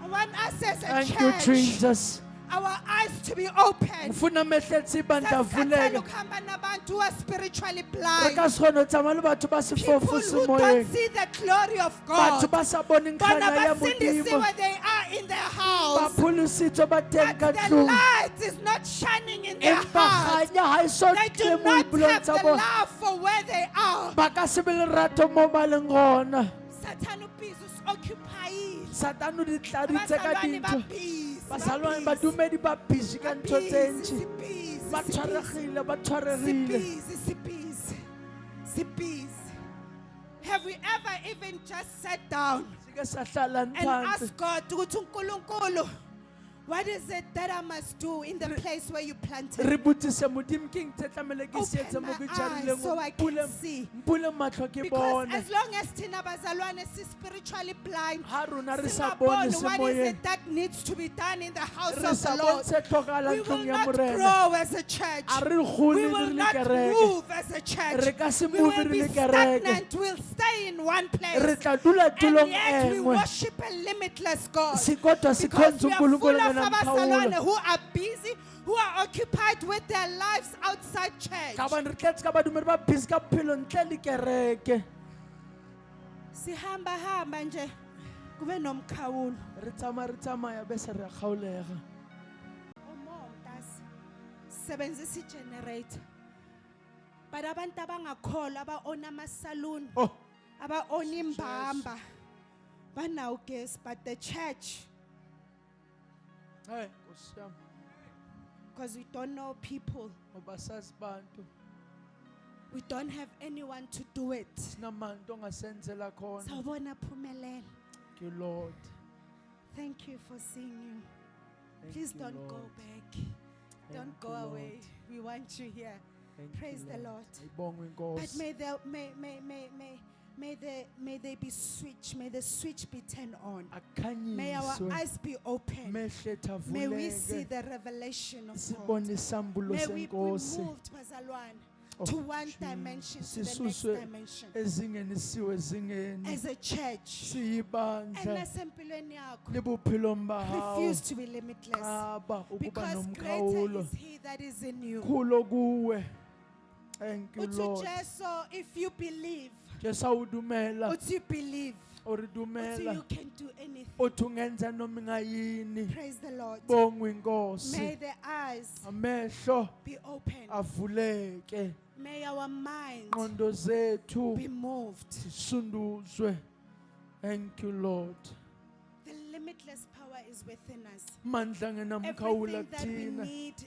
I want us as a thank you church, jesus our eyes to be open. ngifuna amehletsi ibandla Sasikathela avuleke ukuhamba nabantu who are spiritually re blind. ka se kgone go tsamaya le batho ba People sefofu who don't semoyeng see the glory of batho God. ba sa boneng Bona kganya ya basindisiwe modimo where they are in their ba house. pholositswe ba teng ka But the tlong light is not shining in their empa hearts. kganya ga e so They tle do mo not dipelong have tsa the bona love for where they are. ba ka se be lerato mo ba leng gona Satan o busy occupied. satane o di tladitse ka Abazalwane ba dintho busy. basalwane badumedi ba busy ka ntho tse ntšhi ba busy. tshwaregile ba tshwaregile Have we ever even just sat down se ke sa hlalang and phansi asked God, ukuthi uNkulunkulu, what is it that I must do in the place where you planted re me? botsise modimo ke eng tse tlamele ke Open seetse mo my ke eyes jarileng so I can see. mpule matlho ke Because bone as long as thina bazalwane si spiritually blind, ga rona re sa bone singaboni what is semoyeng it that needs to be done in the house re of sa the bone Lord. se tlhokalang We will tlong ya not morena grow as a church. a re We gole will re le not kereke move as a church. re ka se We move will re be le kereke stagnant. We'll stay in one re place. tla dula And tulong yet we engwe worship a limitless God. sekodwa se Because kgontse we are full unkulunkulu of ngena abazalwane mkhawulo who are busy, who are occupied with their lives outside church. ka bane re tletse ka badumedi ba busy ka bophelo ntle le kereke Sihamba hamba nje kube nomkhawulo. re tsamaya bese re a kgaolega Umontas sebenzisa i-generator. But abantu abangakholwa aba-own ama-saloon, oh aba-own imbamba, banawo ugesi, but the church, hey Nkosi yami because we don't know people, ngoba sazi bantu we don't have anyone to do it. sinamantu ongasenzela khona Sawubona Phumelela. thank you lord Thank you for seeing you. Thank Please you, don't go Lord. back. Thank Don't you, go Lord. away. We want you here. Thank Praise you, the Lord. ayibongwe But inkosi may they be switched. May the switch be turned on. May our akhanyiswe eyes be open. mehletha May we see avuleke the revelation of God. sibone isambulo May we be senkosi moved, Bazalwane, Oh, to one Jesus. dimension to the next Sisuswe dimension. ezingenisiwe ezingeni As a church, siyibandla and nasempilweni yakho, le bophilong ba hao refuse to be limitless. qaba ukuba Because greater nomkhawulo is He that is in you. khulo kuwe thank you Uthi lord Jesu, if you believe, jesu awudumela uthi you believe, uri uthi dumela you can do anything. uthi ungenza noma ingayini Praise the Lord. bongwe May inkosi the eyes amehlo be open. avuleke May our minds ingqondo zethu be moved. zisunduzwe thank you lord The limitless power is within us. mandla ngenamkhawula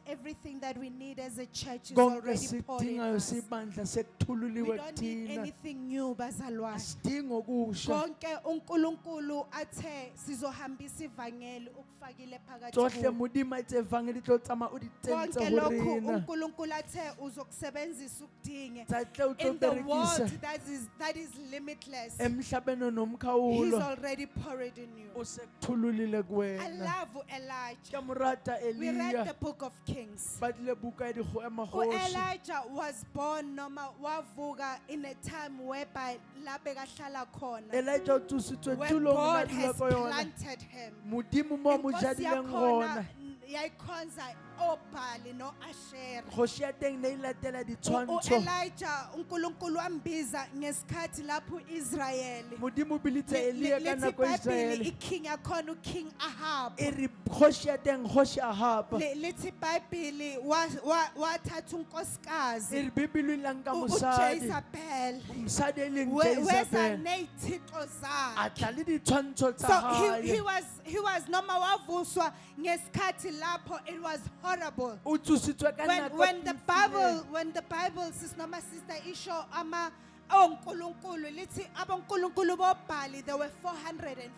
Everything that we need as a church is konke already poured in sikudingayo us. sibandla We sekuthululiwe don't need kuthina anything new, bazalwane. asidingi okusha Konke uNkulunkulu athe sizohambisa ivangeli ukufakile phakathi tsohle kuwo. modimo a itse evangeli tlo tsamaya o di tsentse Konke ho lokhu rena uNkulunkulu athe uzokusebenzisa ukudinge tsa tle o tlo in the world berekisa that is limitless. emhlabeni He's onomkhawulo already poured in you. o sekuthululile I kuwena love Elijah. ke mo rata We read the eliya book of Kings. ba tlile buka ya magoši Elijah was born noma wavuka in a time whereby la bekahlala khona, elija o tsositswe where tulong la God dula has ko yona planted him. modimo mo mo Inkosi jadileng yakhona gona yayikhonza oBhali noAshera. kgoši ya teng ne e latela ditshwantsho. Elijah uNkulunkulu ambiza ngesikhathi lapho Israyeli. Modimo o bilitse Elia ka Lithi nako ya iBhayibheli Israele. iking yakhona uKing Ahab. E re kgoši ya teng kgoši Ahab. Lithi iBhayibheli wathatha unkosikazi E re Bibele la nka mosadi. uJezebel. Mosadi e leng Weza Jezebel. neyithixo zakhe. A tla le ditshwantsho tsa So hae. he was noma wavuswa ngesikhathi lapho it was horrible. O tsositswe ka nako When the e Bible says noma sister isho ama onkulunkulu lithi abonkulunkulu boBhali there were 450.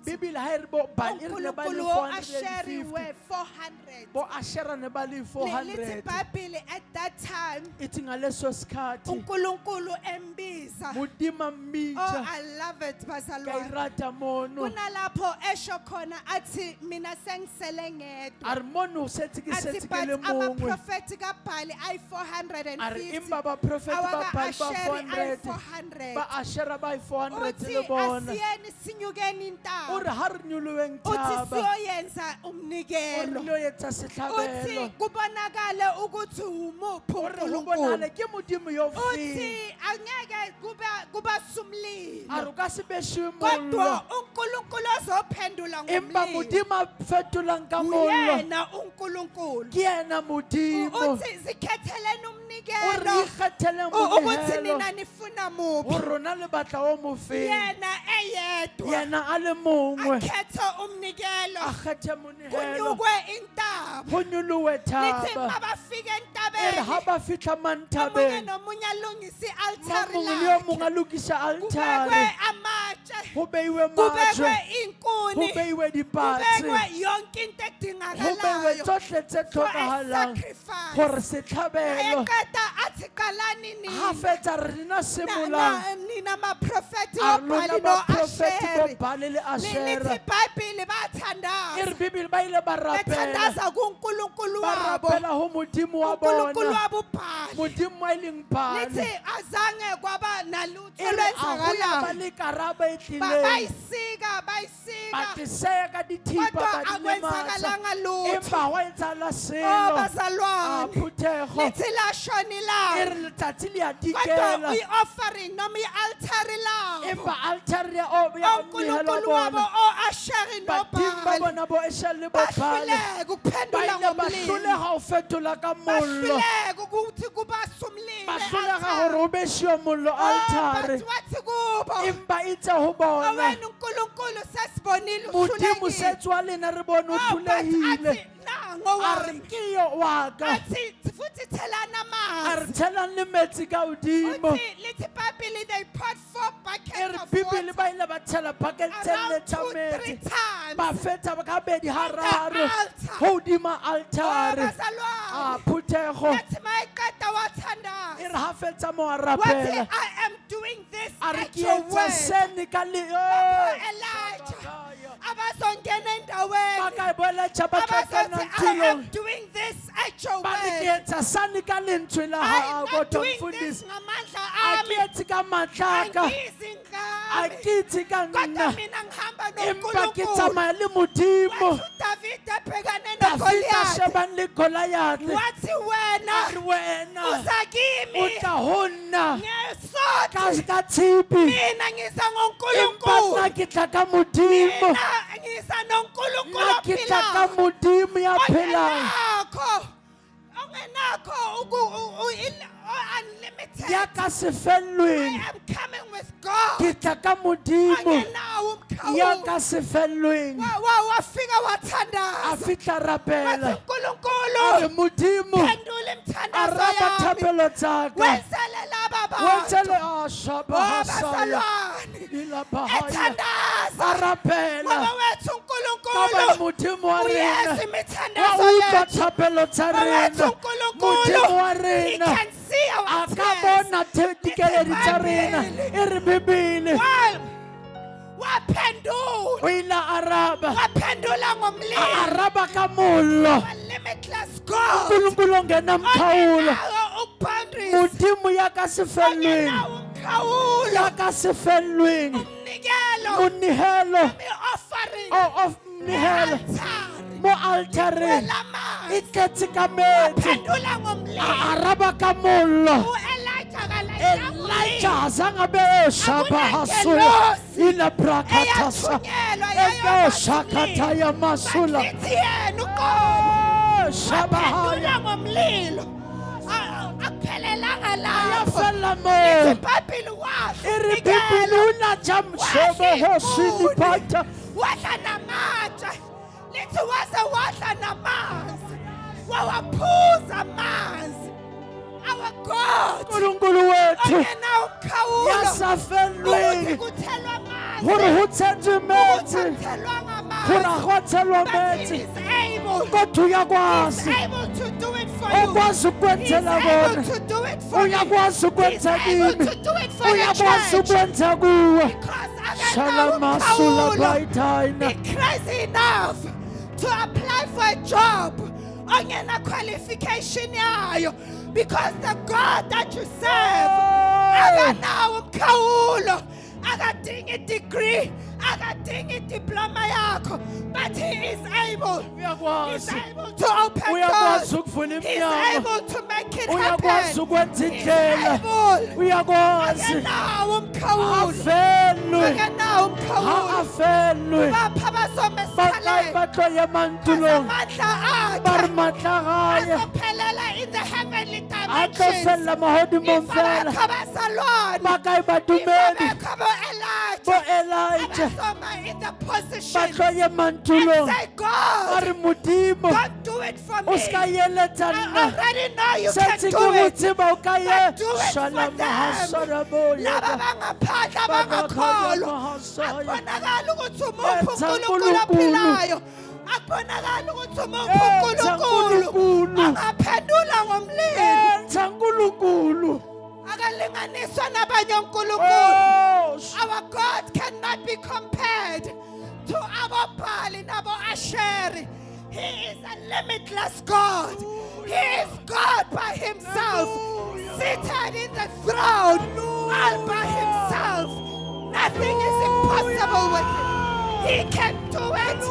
Bibele ha e re bo Bali e re ne ba le Onkulunkulu Asheri 450. were 400. Bo Ashera ne ba le Lithi 400. iBhayibheli at that time Ithi ngaleso sikhathi uNkulunkulu embiza. Modimo Oh, mmija I love it ka bazalwane. irata mono. Kunalapho esho khona athi mina sengisele ngedwa. A re mono o setse ke Athi setse ke but le mongwe. abaprofeti kaBhali ay A re 450. empa baprofeti ba Awaka Bali ba Asheri ay 400. 400. Ba Ashera ba 400 Uthi le bona. asiyeni sinyukeni O re intaba. ha re nyoloeng Uthi thaba. siyoyenza O re umnikelo. lo etsa Uthi setlhabelo. kubonakale ukuthi umuphi O re ho uNkulunkulu. bonale ke Modimo yo feng. Uthi angeke kuba sumlilo. A re ka se beshiwe Kodwa mollo. uNkulunkulu ozophendula Empa ngomlilo. Modimo a fetolang ka mollo. Yena uNkulunkulu. Ke yena Modimo. Uthi zikhetheleni O re umnikelo. ikgethele Ukuthi monehelo. nina nifuna Ho muphi. rona le batla o mo feng. Yena eyedwa. Yena a le mongwe. Akhethe umnikelo. A kgethe monehelo. Kunyukwe intaba. Ho nyolowe Lithi thaba. mabafika E re ha entabeni. ba fihla Omunye mantabeng. nomunye alungise Mo i-altare mongwe le yo mongwe lakhe. a lokisa Kubekwe altare. amatshe. Ho beiwe Kubekwe matje. Ho inkuni. beiwe dipatsi. Kubekwe yonke into Ho beiwe edingakalayo. tsohle tse For a tlhokahalang. sacrifice. Hore setlhabelo. Ayekada athi qalani Ha nini. fetsa re dina semolang. Nina maprofeti A re lona oBhali baprofeti noAsheri. bo Bali le Lithi Ashera. iBhayibheli E bathandaza. re Bibele ba ile ba rapela. Bethandaza kuNkulunkulu Ba wabo. rapela ho Modimo wa uNkulunkulu bona. wabo uBhali. Modimo wa e leng Bali. Lithi azange kwaba nalutho E re a ho ya ba lwenzakalayo. le karaba e tlileng. Bayisika Ba bayisika. tiseya ka dithipa Kodwa ba di lematsa. akwenzakalanga lutho. Empa wa etsala Oh selo. A bazalwane. phuthego. Lithi lashona E ilanga. re letsatsi le a Kodwa dikela. i-offering noma i-altare lawo. Empa altare ya o ya mmehelo uNkulunkulu wabo bona. oAsheri Badimo ba noBhali. bona bo Eshel le bo Bali. Bahluleka Ba ukuphendula ile ba ngomlilo. hloleha ho fetola ka mollo. Bahluleka ukuthi kubasa umlilo. Ba hloleha hore ho beshiwe mollo altare. But wathi kubo. Empa itse ho bona. Wena uNkulunkulu sesibonile Modimo uhlulekile. setswa lena re bone o Oh, but hlolehile. athi nango A re wami. ke yo wa ka. Athi futhi thelana A re amanzi. tshelang le metsi ka hodimo. Uthi lithi iBhayibheli they poured 4 E buckets re of Bibele water. ba ile ba tshela bucket tse nne Around tsa 2-3 metsi. times. Ba fetsa ka bedi hararo. altar. Hodima Oh, altare. bazalwane. A phuthego. Yathi mayiqeda wathandaza. E re ha fetsa mo a Wathi rapela. I am doing this A re at ke your etsa word. sene ka le. Elijah. Abazongena endaweni. Ba ka boeletša ba tla Abazothi kena I am tulong. doing this at your Ba re ke word. etsa sane ka lentswe la I'm hao not kodwa doing this mfundisi. ngamandla A ami. ke etse ka matla ka. Angizi A ngami. ke itse ka Kodwa nna. mina ngihamba Empa ke noNkulunkulu. tsamaya le Modimo. Wathi uDavide ebhekane Dafita noGoliath. shebane le Goliath. Wathi A wena re wena uza o kimi tla ho nna ngesotho. ka tshipi. Mina ngiza Empa ngoNkulunkulu. nna ke tla ka Modimo. Mina ngiza noNkulunkulu Nna ke tla ka ophilayo. Modimo ya phelang. Ongenakho unlimited. Ya ka I sefellweng. am coming with God. Ke tla ka Modimo Ongenawo ya umkhawulo. ka sefellweng. Wafika A wathandaza. fitla Wathi rapela. A re uNkulunkulu Modimo phendula a imithandazo raba yami. thapelo tsaka. Wenzele laba bantu. Wetsele a shaba Oh, hasaya. bazalwane. Ilabahaya. Ethandaza. A rapela. Ngoba wethu Ka ba uNkulunkulu Modimo wa uyenza rena. Wa imithandazo utlwa yethu. thapelo tsa Ngoba wethu rena. Modimo wa uNkulunkulu he rena. can see our A ka tears. bona dikeledi tsa rena. E re Bibele. Waphendula. O ile a araba. Waphendula A ngomlilo. araba ka mollo. A limitless God. uNkulunkulu ongena mkhawulo. Ongenawo boundaries. Modimo ya ka sefellweng. Ongenawo umkhawulo. Ya ka sefellweng. Umnikelo. Monehelo I-offering. of mnehelo Altar. mo altare lamanzi iketsi ka metsi waphendula ngomlilo a araba ka mollo Elijah azange abe eshaba hasula ina prakatasa eke shakata ya masula bakithi yena uqobo shabahaya waphendula ngomlilo akuphelelanga lapho yafela mo ibhayibheli iribhibhili unajamshebe hosini pata wadla namatshe lithi waze wadla namanzi wawaphuza amanzi our God uNkulunkulu wethu ongenawo umkhawulo yasafelweni kuthelwa amanzi hore ho tshetswe metsi kuthelwa hore ngamanzi go tshelwa but he metsi is able kodwa He's uyakwazi able to do it for you. okwazi He's ukwenzela able bona to do it for me. uyakwazi He's ukwenza able kimi to do it for your uyakwazi church. ukwenza kuwe Because shalamasula be bayithayina crazy enough to apply for a job ongena qualification yayo, because the God that you serve akanawo umkhawulo, akadingi degree, akadingi diploma yakho, but he is able. He's uyakwazi able to open uyakwazi doors. ukuvula He's iminyango able to make it uyakwazi happen. ukwenza He's indlela able. uyakwazi Akanawo umkhawulo. afelwe Akanawo umkhawulo. afelwe Bapha bazome bakayi sikhaleni. batloye emantulong Amandla ba re akhe matla gae azophelela in the heavenly a tlo dimensions. felela magodimong fela Ifabekho bazalwane. bakayi badumedi Ifabekho bo-Elijah. bo Elijah Abazoma in the position batloye and emantulong say, ba God, re modimo don't do it for o me. ska eletsa I nna already know you can setse do ke go it. tseba o ka ye But do it for shalama them. hasaraboya Laba bangaphandle abangakholwa. Akubonakala ukuthi umuphi uNkulunkulu ophilayo. Akubonakala ukuthi umuphi uNkulunkulu angaphendula ngomlilo. enza nkulunkulu Akalinganiswa nabanye uNkulunkulu. Our God cannot be compared to our Baal and our Asheri. He is a limitless God. He is God by himself, seated in the throne, all by himself. Nothing is impossible with him. He can do it.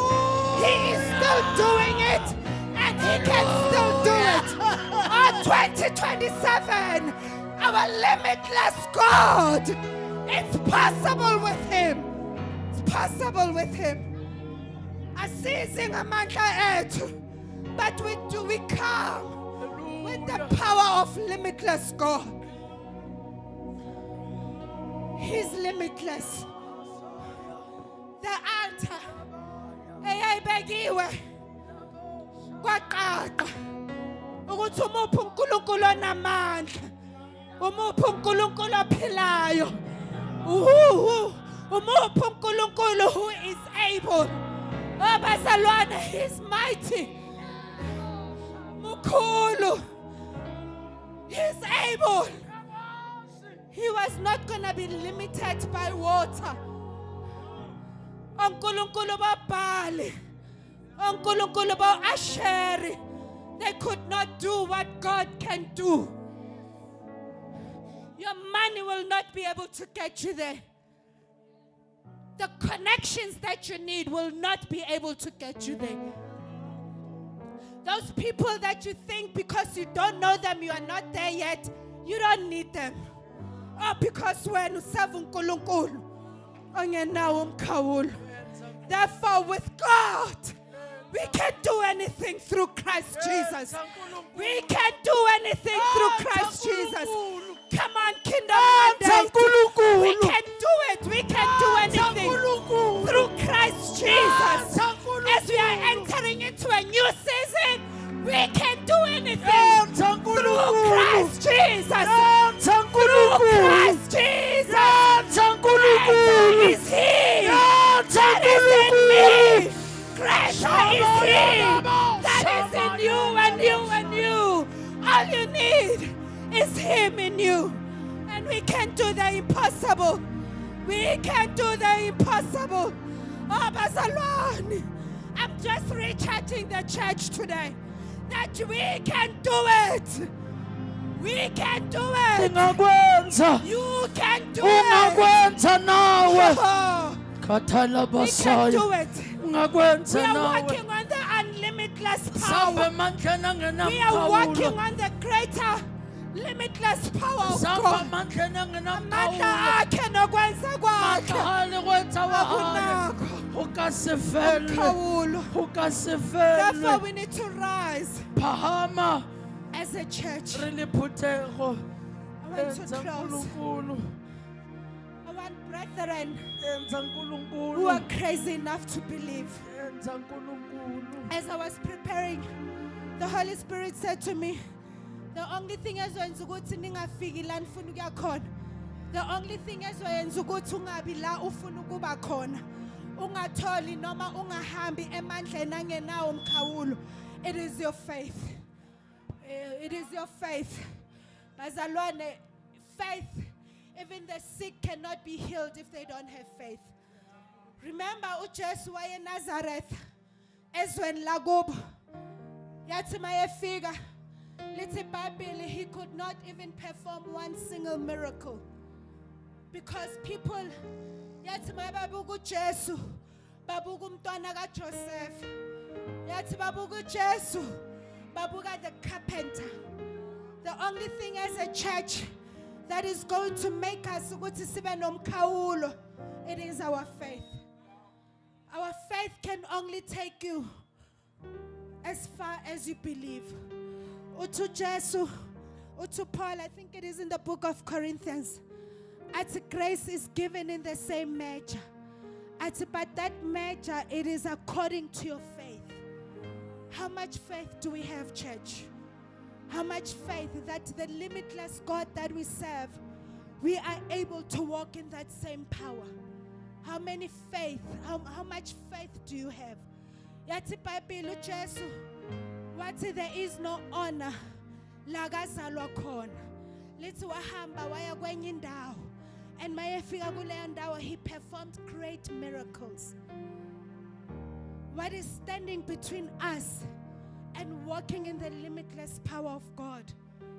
He is still doing it, and he can still do it. On 2027, our limitless God. It's possible with him. It's possible with him. Asizing amandla ethu, but we come with the power of limitless God. He's limitless. The altar eyayibekiwe kwaqaqa ukuthi umuphi uNkulunkulu onamandla, umuphi uNkulunkulu ophilayo, umuphi uNkulunkulu who is able. Oh bazalwane, he is mighty, mukhulu, he is able. He was not going to be limited by water. Unkulunkulu baBaali, unkulunkulu ba-Asheri, they could not do what God can do. Your money will not be able to get you there. The connections that you need will not be able to get you there. Those people that you think because you don't know them, you are not there yet, you don't need them. Oh, because when you serve uNkulunkulu, ongenawo umkhawulo. Therefore, with God, we can do anything through Christ Jesus. We can do anything through Christ Jesus. Come on, Kingdom Mandate. We can do it. We can do anything through Christ Jesus. As we are entering into a new season, we can do anything through Christ Jesus. Through Christ Jesus. Greater is He that is in me. Greater is He that is in you and you and you. All you need is Him in you. And we can do the impossible. We can do the impossible. Oh, bazalwane, I'm just recharging the church today that we can do it. We can do it. Ngakwenza You can do it. ungakwenza nawe Oh, khathala we can basaya do it. ungakwenza We are nawe working on the unlimited limitless Samba power. emandleni We are walking angenamkhawulo. on the greater limitless power of Samba God. emandleni Amandla angenamkhawulo. akhe nokwenza kwakhe. Mahali kwetha wahale. Akunakho Ukasifele. umkhawulo. Therefore Ukasifele. we need to rise Phahama. as a church. Re le phuthego. I want to Enza close. nkulunkulu. I want brethren Enza who are nkulunkulu. crazy enough to believe. Enza nkulunkulu. As I was preparing, the Holy Spirit said to me, the only thing ezoyenza ukuthi ningafiki la nifuna ukuya khona. The only thing ezoyenza ukuthi ungabi la ufuna ukuba khona. Ungatholi noma ungahambi emandleni angenawo umkhawulo. It is your faith. It is your faith. Bazalwane, faith. Even the sick cannot be healed if they don't have faith. Remember uJesu waye Nazareth ezweni lakubo. Yathi mayefika lithi iBhayibheli he could not even perform one single miracle because people yathi mayebabuka uJesu babuka umntwana kaJoseph. Yathi babuka uJesu babuka the carpenter. The only thing as a church that is going to make us ukuthi sibe nomkhawulo, it is our faith. Our faith can only take you as far as you believe. Utu Jesu, utu Paul, I think it is in the book of Corinthians. At grace is given in the same measure. But that measure, it is according to your faith. How much faith do we have, church? How much faith that the limitless God that we serve, we are able to walk in that same power? How many faith, how much faith do you have? Yathi iBhayibheli uJesu wathi there is no honor la kazalwa khona. Lithi wahamba waya kwenye indawo and mayefika kuleyo ndawo he performed great miracles. What is standing between us and walking in the limitless power of God?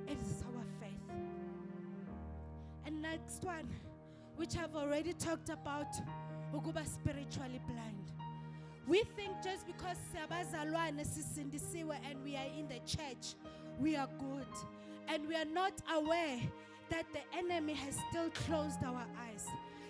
It is our faith. And next one, which I've already talked about, ukuba spiritually blind. We think just because siyabazalwane sisindisiwe and we are in the church, we are good. And we are not aware that the enemy has still closed our eyes.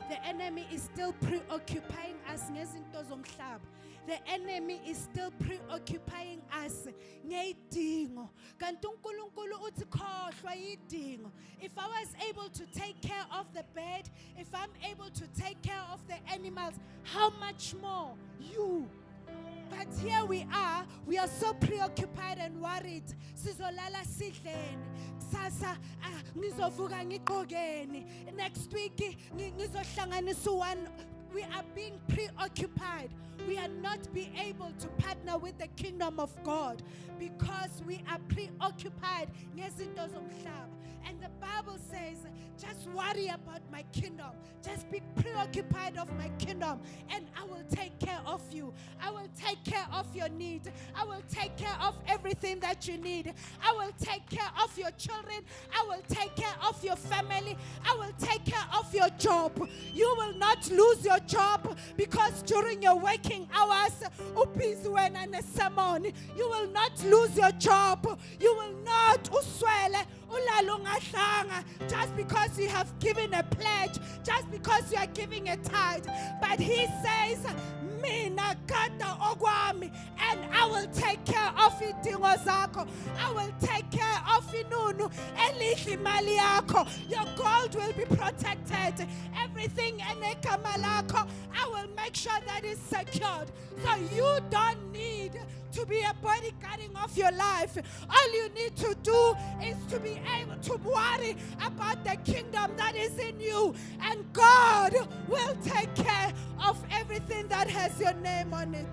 The enemy is still preoccupying us ngezinto zomhlaba. The enemy is still preoccupying us ngeyidingo. Kanti uNkulunkulu uthi khohlwa yidingo. If I was able to take care of the bird, if I'm able to take care of the animals, how much more you? But here we are so preoccupied and worried. Sizolala sidleni. Kusasa ngizovuka ngiqhokeni. Next week ngizohlanganisa one. We are being preoccupied. We are not being able to partner with the kingdom of God because we are preoccupied ngezinto zomhlaba. And the Bible says, just worry about my kingdom. Just be preoccupied of my kingdom and I will take care of you. I will take care of your need. I will take care of everything that you need. I will take care of your children. I will take care of your family. I will take care of your job. You will not lose your job because during your working hours, you will not lose your job. You will not just because you have given a pledge, just because you are giving a tithe. But he says, mina kata ogwami, and I will take care of idingo zakho. I will take care of inunu elihle imali yakho. Your gold will be protected. Everything enegama lakho, I will make sure that is secured. So you don't need to be a bodyguarding of your life. All you need to do is to be able to worry about the kingdom that is in you, and God will take care of everything that has your name on it.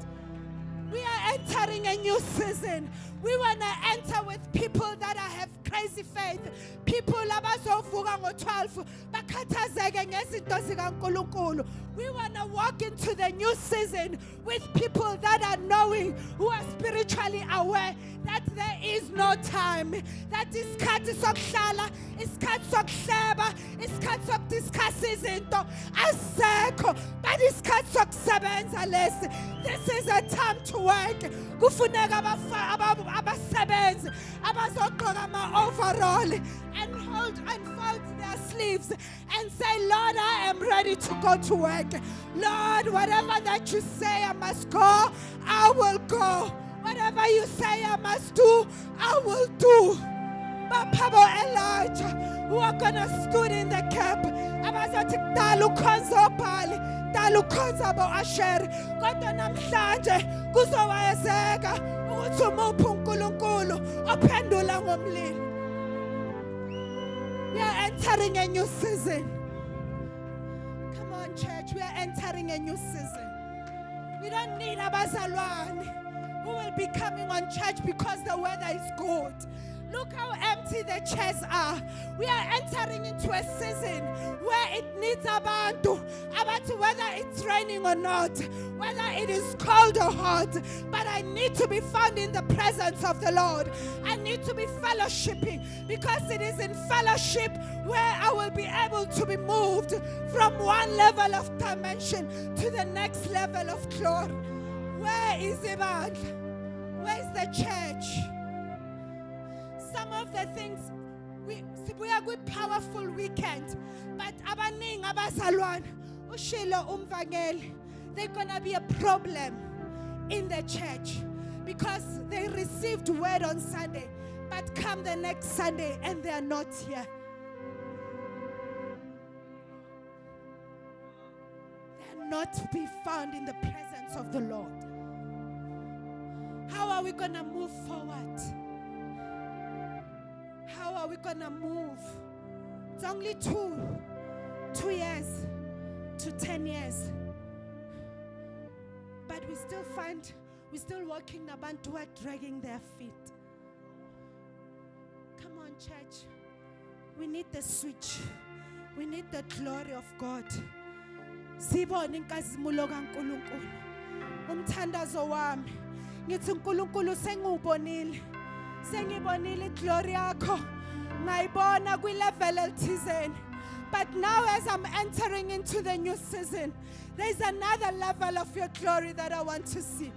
We are entering a new season. We want to enter with people that have crazy faith. People abazovuka ngo-12 bakhathazeke ngezinto zikaNkulunkulu. We want to walk into the new season with people that are knowing, who are spiritually aware that there is no time, that isikhathi sokuhlala, isikhathi sokuhleba, isikhathi sokudiscuss izinto asekho, but isikhathi sokusebenza lesi. This is a time to work. Kufuneka abasebenzi abazogqoka ama-overall and unfold their sleeves and say, Lord, I am ready to go to work. Lord, whatever that you say I must go, I will go. Whatever you say I must do, I will do. Bapabo Elijah, who are gonna stood in the camp. Abazothi kudala ukhonza uBhali, kudala ukhonza abo-Asheri. Kodwa namhlanje kuzowayezeka ukuthi umuphi uNkulunkulu ophendula ngomlilo. We are entering a new season. Come on, church, we are entering a new season. We don't need abazalwane who will be coming on church because the weather is good. Look how empty the chairs are. We are entering into a season where it needs abantu, whether it's raining or not, whether it is cold or hot. But I need to be found in the presence of the Lord. I need to be fellowshipping, because it is in fellowship where I will be able to be moved from one level of dimension to the next level of glory. Where is Ibandla? Where is the church? Some of the things, we are good, powerful weekend, but abaning abazalwane, ushilo umvangeli, they're gonna be a problem in the church because they received word on Sunday, but come the next Sunday and they are not here. They are not to be found in the presence of the Lord. How are we gonna move forward? How are we gonna move? It's only 2 years to 10 years. But we're still walking abantu who are dragging their feet. Come on, church. We need the switch. We need the glory of God. Sibone inkazimulo kaNkulunkulu. Umthandazo wami. Ngithi uNkulunkulu sengubonile. Sengibonile glory yakho. Ngayibona kwi level elithizeni. But now as I'm entering into the new season, there's another level of your glory that I want to see.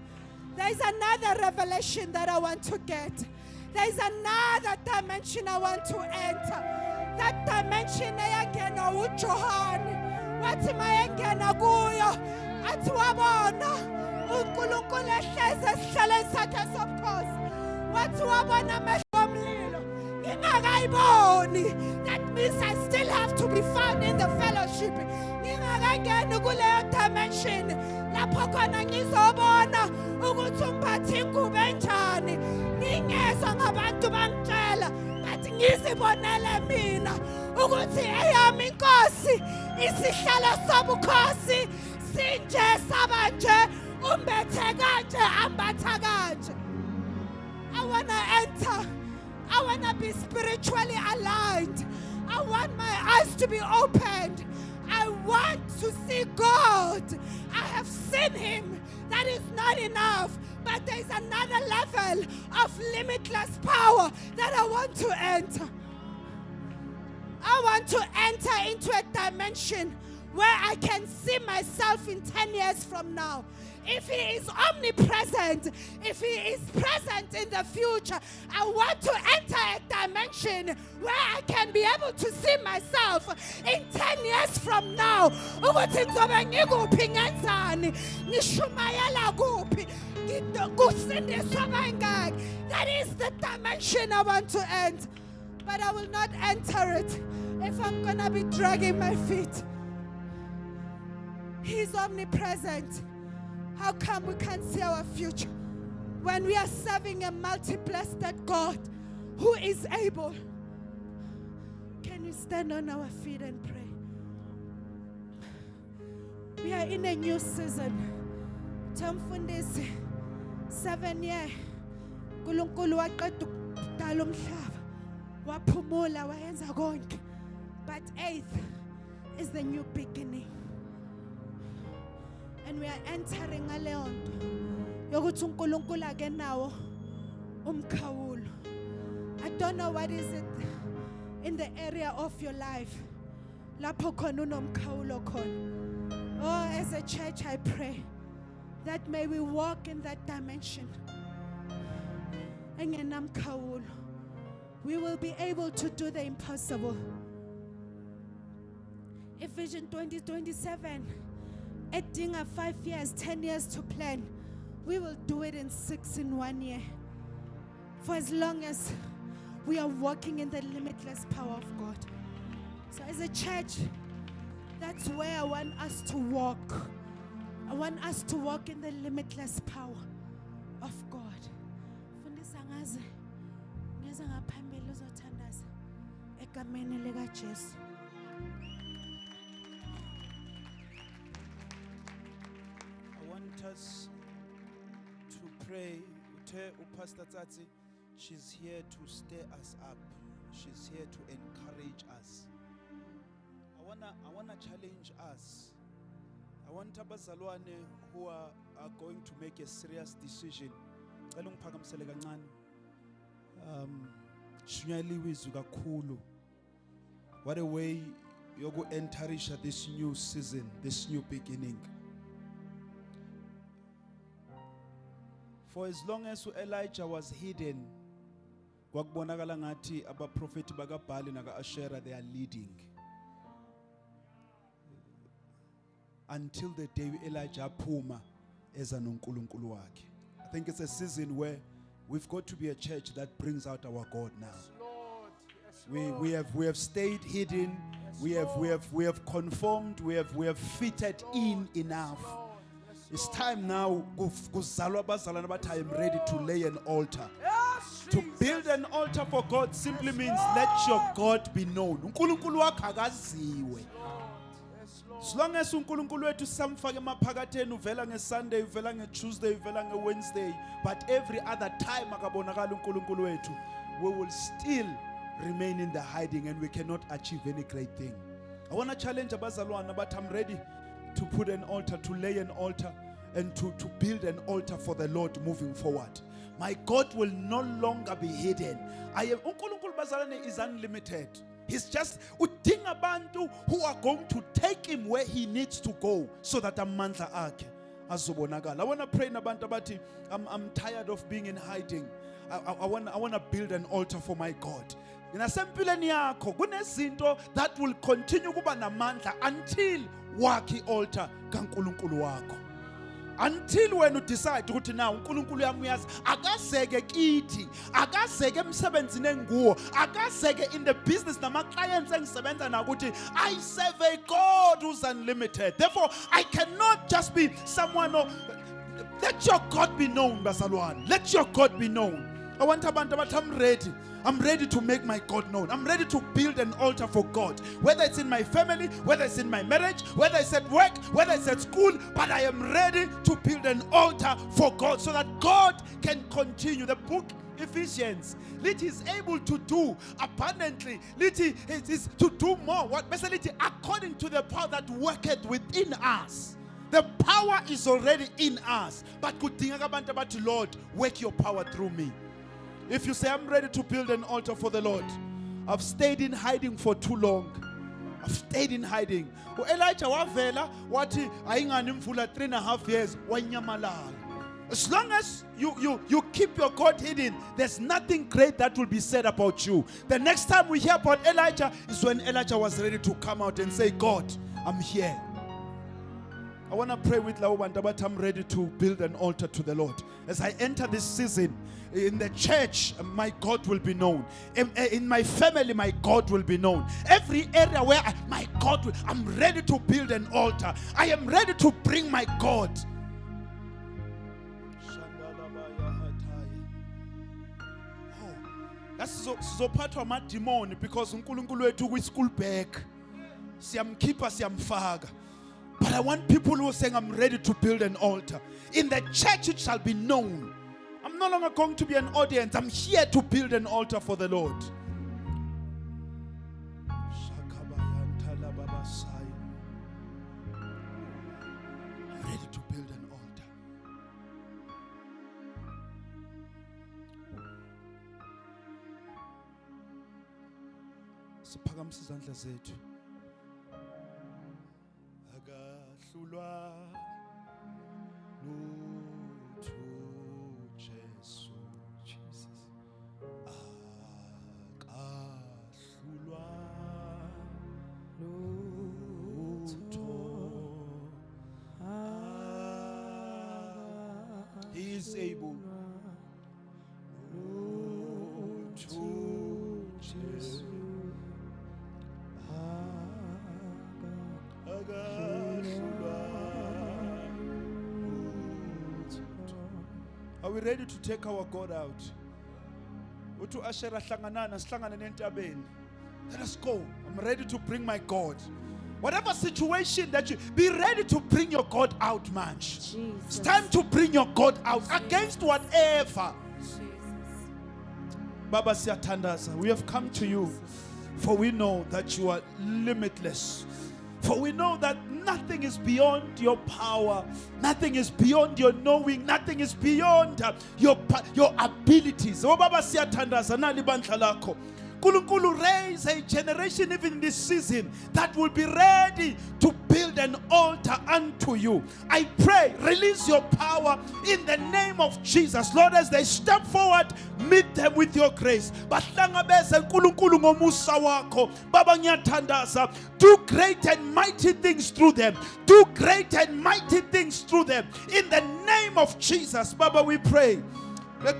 There's another revelation that I want to get. There's another dimension I want to enter. That dimension eyangena uJohane. Wathi mayengena kuyo athi wabona uNkulunkulu ehleze esihlalweni sakhe sobukhosi. Wathi wabona amehlo omlilo. Ngingakayiboni. That means I still have to be found in the fellowship. Ngingakangeni kuleyo dimension. Lapho khona ngizobona ukuthi umphathi ingubo enjani. Ngingezwa ngabantu bangitshela, but ngizibonele mina ukuthi eyami inkosi isihlalo sobukhosi sinje sabanje umbethe kanje ambatha kanje. I want to enter. I want to be spiritually aligned. I want my eyes to be opened. I want to see God. I have seen Him. That is not enough. But there is another level of limitless power that I want to enter. I want to enter into a dimension where I can see myself in 10 years from now. If He is omnipresent, if He is present in the future, I want to enter a dimension where I can be able to see myself in 10 years from now. That is the dimension I want to enter. But I will not enter it if I'm going to be dragging my feet. He's omnipresent. How come we can't see our future when we are serving a multi-breasted God who is able? Can we stand on our feet and pray? We are in a new season. Tamfundisi 7 years. Nkulunkulu waqeda ukudala umhlaba. Waphumula wayenza konke. But 8th is the new beginning. And we are entering a leonto. Yokuthi uNkulunkulu ake nawo umkhawulo. I don't know what is it in the area of your life. Lapho khona unomkhawulo khona. Oh, as a church I pray that may we walk in that dimension. Engenamkhawulo. We will be able to do the impossible. If Vision 2027 edinga 5 years, 10 years to plan, we will do it in 6 in 1 year. For as long as we are walking in the limitless power of God. So as a church, that's where I want us to walk. I want us to walk in the limitless power of God. Fundisa ngaze ngeza ngaphambili uzothandaza egameni lika Jesu. I want us to pray. Pastor Tsatsi, she's here to stir us up. She's here to encourage us. I wanna challenge us. I want abazalwane who are going to make a serious decision. What a way you're going to enter this new season, this new beginning. For as long as Elijah was hidden, kwakubonakala ngathi abaprofeti bakaBhali naka-Ashera they are leading. Until the day Elijah aphuma eza noNkulunkulu wakhe. I think it's a season where we've got to be a church that brings out our God now. We have stayed hidden. We have conformed. We have fitted in enough. It's time now. I am ready to lay an altar. To build an altar for God simply means let your God be known. uNkulunkulu wakho akaziwe. As long as uNkulunkulu wethu samfake emaphakatheni uvela ngeSunday, uvela ngeTuesday, uvela ngeWednesday, but every other time akabonakala uNkulunkulu wethu, we will still remain in the hiding and we cannot achieve any great thing. I want to challenge abazalwana, but I'm ready to put an altar, to lay an altar, and to build an altar for the Lord moving forward. My God will no longer be hidden. uNkulunkulu bazalwane is unlimited. He's just udinga abantu who are going to take him where he needs to go so that amandla akhe azobonakala. I want to pray nabantu abathi I'm tired of being in hiding. I want to build an altar for my God. Nasempilweni yakho kunezinto that will continue kuba namandla until wakhi altar kaNkulunkulu wakho. Until when you decide ukuthi na uNkulunkulu yami uyazi akaseke kithi, akaseke emsebenzini enguwo, akaseke in the business nama clients engisebenza na ukuthi I serve a God who's unlimited. Therefore I cannot just be someone. Let your God be known, bazalwane. Let your God be known. I want abantu abathi I'm ready. I'm ready to make my God known. I'm ready to build an altar for God. Whether it's in my family, whether it's in my marriage, whether it's at work, whether it's at school, but I am ready to build an altar for God so that God can continue. The book Ephesians, it is able to do abundantly. It is to do more. What basically according to the power that worketh within us. The power is already in us. But Lord, work your power through me. If you say, I'm ready to build an altar for the Lord, I've stayed in hiding for too long. I've stayed in hiding. Elijah wavela wathi ayingani imvula 3.5 years wanyamalala. As long as you keep your God hidden, there's nothing great that will be said about you. The next time we hear about Elijah is when Elijah was ready to come out and say, God, I'm here. I want to pray with Laobantu, but I'm ready to build an altar to the Lord. As I enter this season, in the church, my God will be known. In my family, my God will be known. Every area where I'm ready to build an altar. I am ready to bring my God. That's sizophathwa amadimoni because uNkulunkulu wethu kwi-school bag siyamkhipha siyamfaka. But I want people who are saying, I'm ready to build an altar. In the church it shall be known. I'm no longer going to be an audience. I'm here to build an altar for the Lord. I'm ready to build an altar. Siphakamise izandla zethu. Akahlulwa lutho Jesu. Jesus. Akahlulwa lutho. He is able. Lutho Jesu. Are we ready to take our God out? Utu Ashera hlanganana sihlangane nentabeni. Let us go. I'm ready to bring my God. Whatever situation that you be ready to bring your God out, man. It's time to bring your God out against whatever. Baba Siatandaza, we have come to you, for we know that you are limitless. For we know that nothing is beyond your power, nothing is beyond your knowing, nothing is beyond your abilities. Oh Baba Siatandaza na libandla lakho. Nkulunkulu, raise a generation even in this season that will be ready to build an altar unto you. I pray, release your power in the name of Jesus. Lord, as they step forward, meet them with your grace. Bahlangabeze nkulunkulu ngomusa wakho. Baba ngiyathandaza, do great and mighty things through them. Do great and mighty things through them. In the name of Jesus, Baba, we pray. We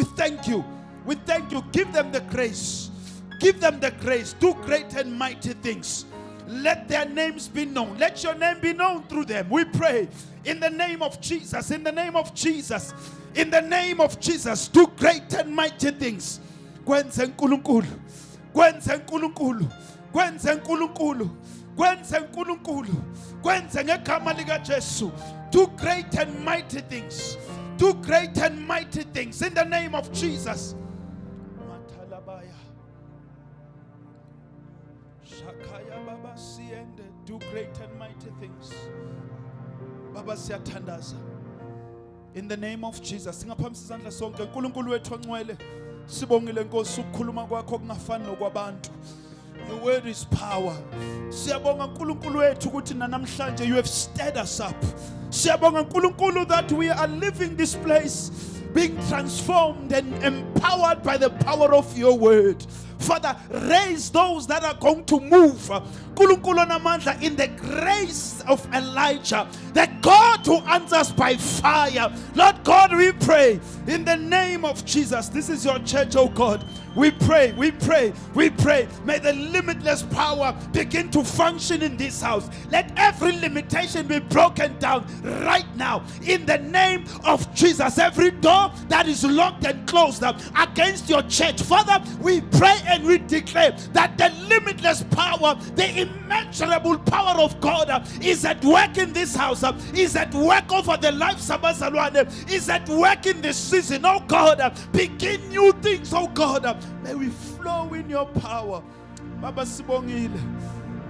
thank you. We thank you. Give them the grace. Give them the grace. Do great and mighty things. Let their names be known. Let your name be known through them. We pray in the name of Jesus. In the name of Jesus. In the name of Jesus. Do great and mighty things. Kwenze nkulunkulu. Kwenze nkulunkulu. Kwenze nkulunkulu. Kwenze nkulunkulu. Kwenze ngegama lika Jesu. Do great and mighty things. Do great and mighty things in the name of Jesus. Do great and mighty things. Baba siyatandaza. In the name of Jesus. Singaphamisa izandla sonke. Nkulunkulu wethu ongcwele. Sibongile Nkosi ukukhuluma kwakho kungafani nokwabantu. Your word is power. Siyabonga nkulunkulu wethu ukuthi namhlanje you have stirred us up. Siyabonga nkulunkulu that we are leaving this place being transformed and empowered by the power of your word. Father, raise those that are going to move Nkulunkulu namandla in the grace of Elijah, the God who answers by fire. Lord God, we pray in the name of Jesus. This is your church, oh God. We pray, we pray, we pray. May the limitless power begin to function in this house. Let every limitation be broken down right now in the name of Jesus. Every door that is locked and closed up against your church, Father, we pray and we declare that the limitless power, the immeasurable power of God is at work in this house, is at work over the lives of Abazalwane, is at work in this season. Oh God, begin new things, oh God. May we flow in your power. Baba sibongile.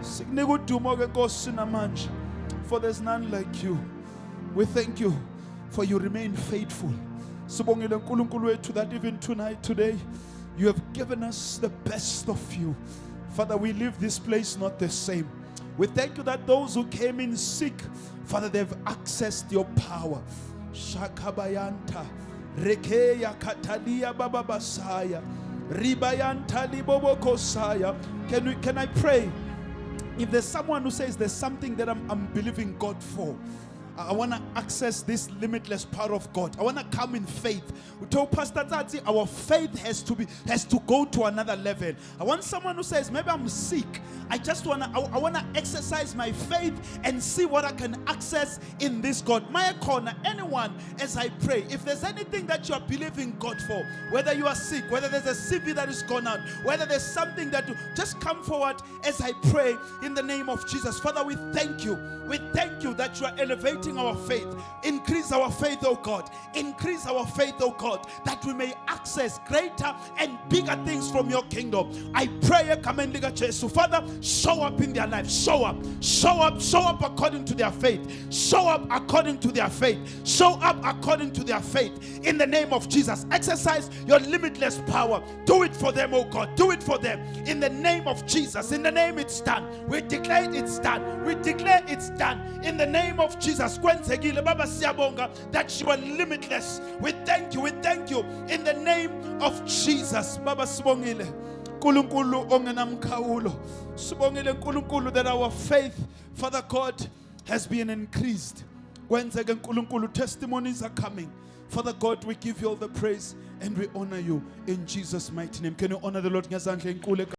Sikunika udumo ke Nkosi namanje. For there's none like you. We thank you for you remain faithful. Sibongile nkulunkulu wethu that even tonight, today, you have given us the best of you. Father, we leave this place not the same. We thank you that those who came in sick, Father, they've accessed your power. Shakabayanta, Rekeya Katalia Baba Basaya, Ribayanta Libobo Kosaya. Can I pray? If there's someone who says there's something that I'm believing God for, I want to access this limitless power of God. I want to come in faith. We told Pastor Tati, our faith has to go to another level. I want someone who says, maybe I'm sick. I want to exercise my faith and see what I can access in this God. My corner, anyone, as I pray, if there's anything that you are believing God for, whether you are sick, whether there's a CV that is gone out, whether there's something that just come forward as I pray in the name of Jesus. Father, we thank you. We thank you that you are elevating our faith, increasing Increase our faith, oh God. Increase our faith, oh God, that we may access greater and bigger things from your kingdom. I pray, so Father, show up in their life. Show up. Show up. Show up according to their faith. Show up according to their faith. Show up according to their faith. In the name of Jesus, exercise your limitless power. Do it for them, oh God. Do it for them. In the name of Jesus. In the name it's done. We declare it's done. We declare it's done. In the name of Jesus. Baba siyabonga that you are limitless. We thank you. We thank you. In the name of Jesus. Baba sibongile. Nkulunkulu ongenamkhawulo. Sibongile Nkulunkulu that our faith, Father God, has been increased. Kwenzeke Nkulunkulu, testimonies are coming. Father God, we give you all the praise and we honor you in Jesus' mighty name. Can you honor the Lord?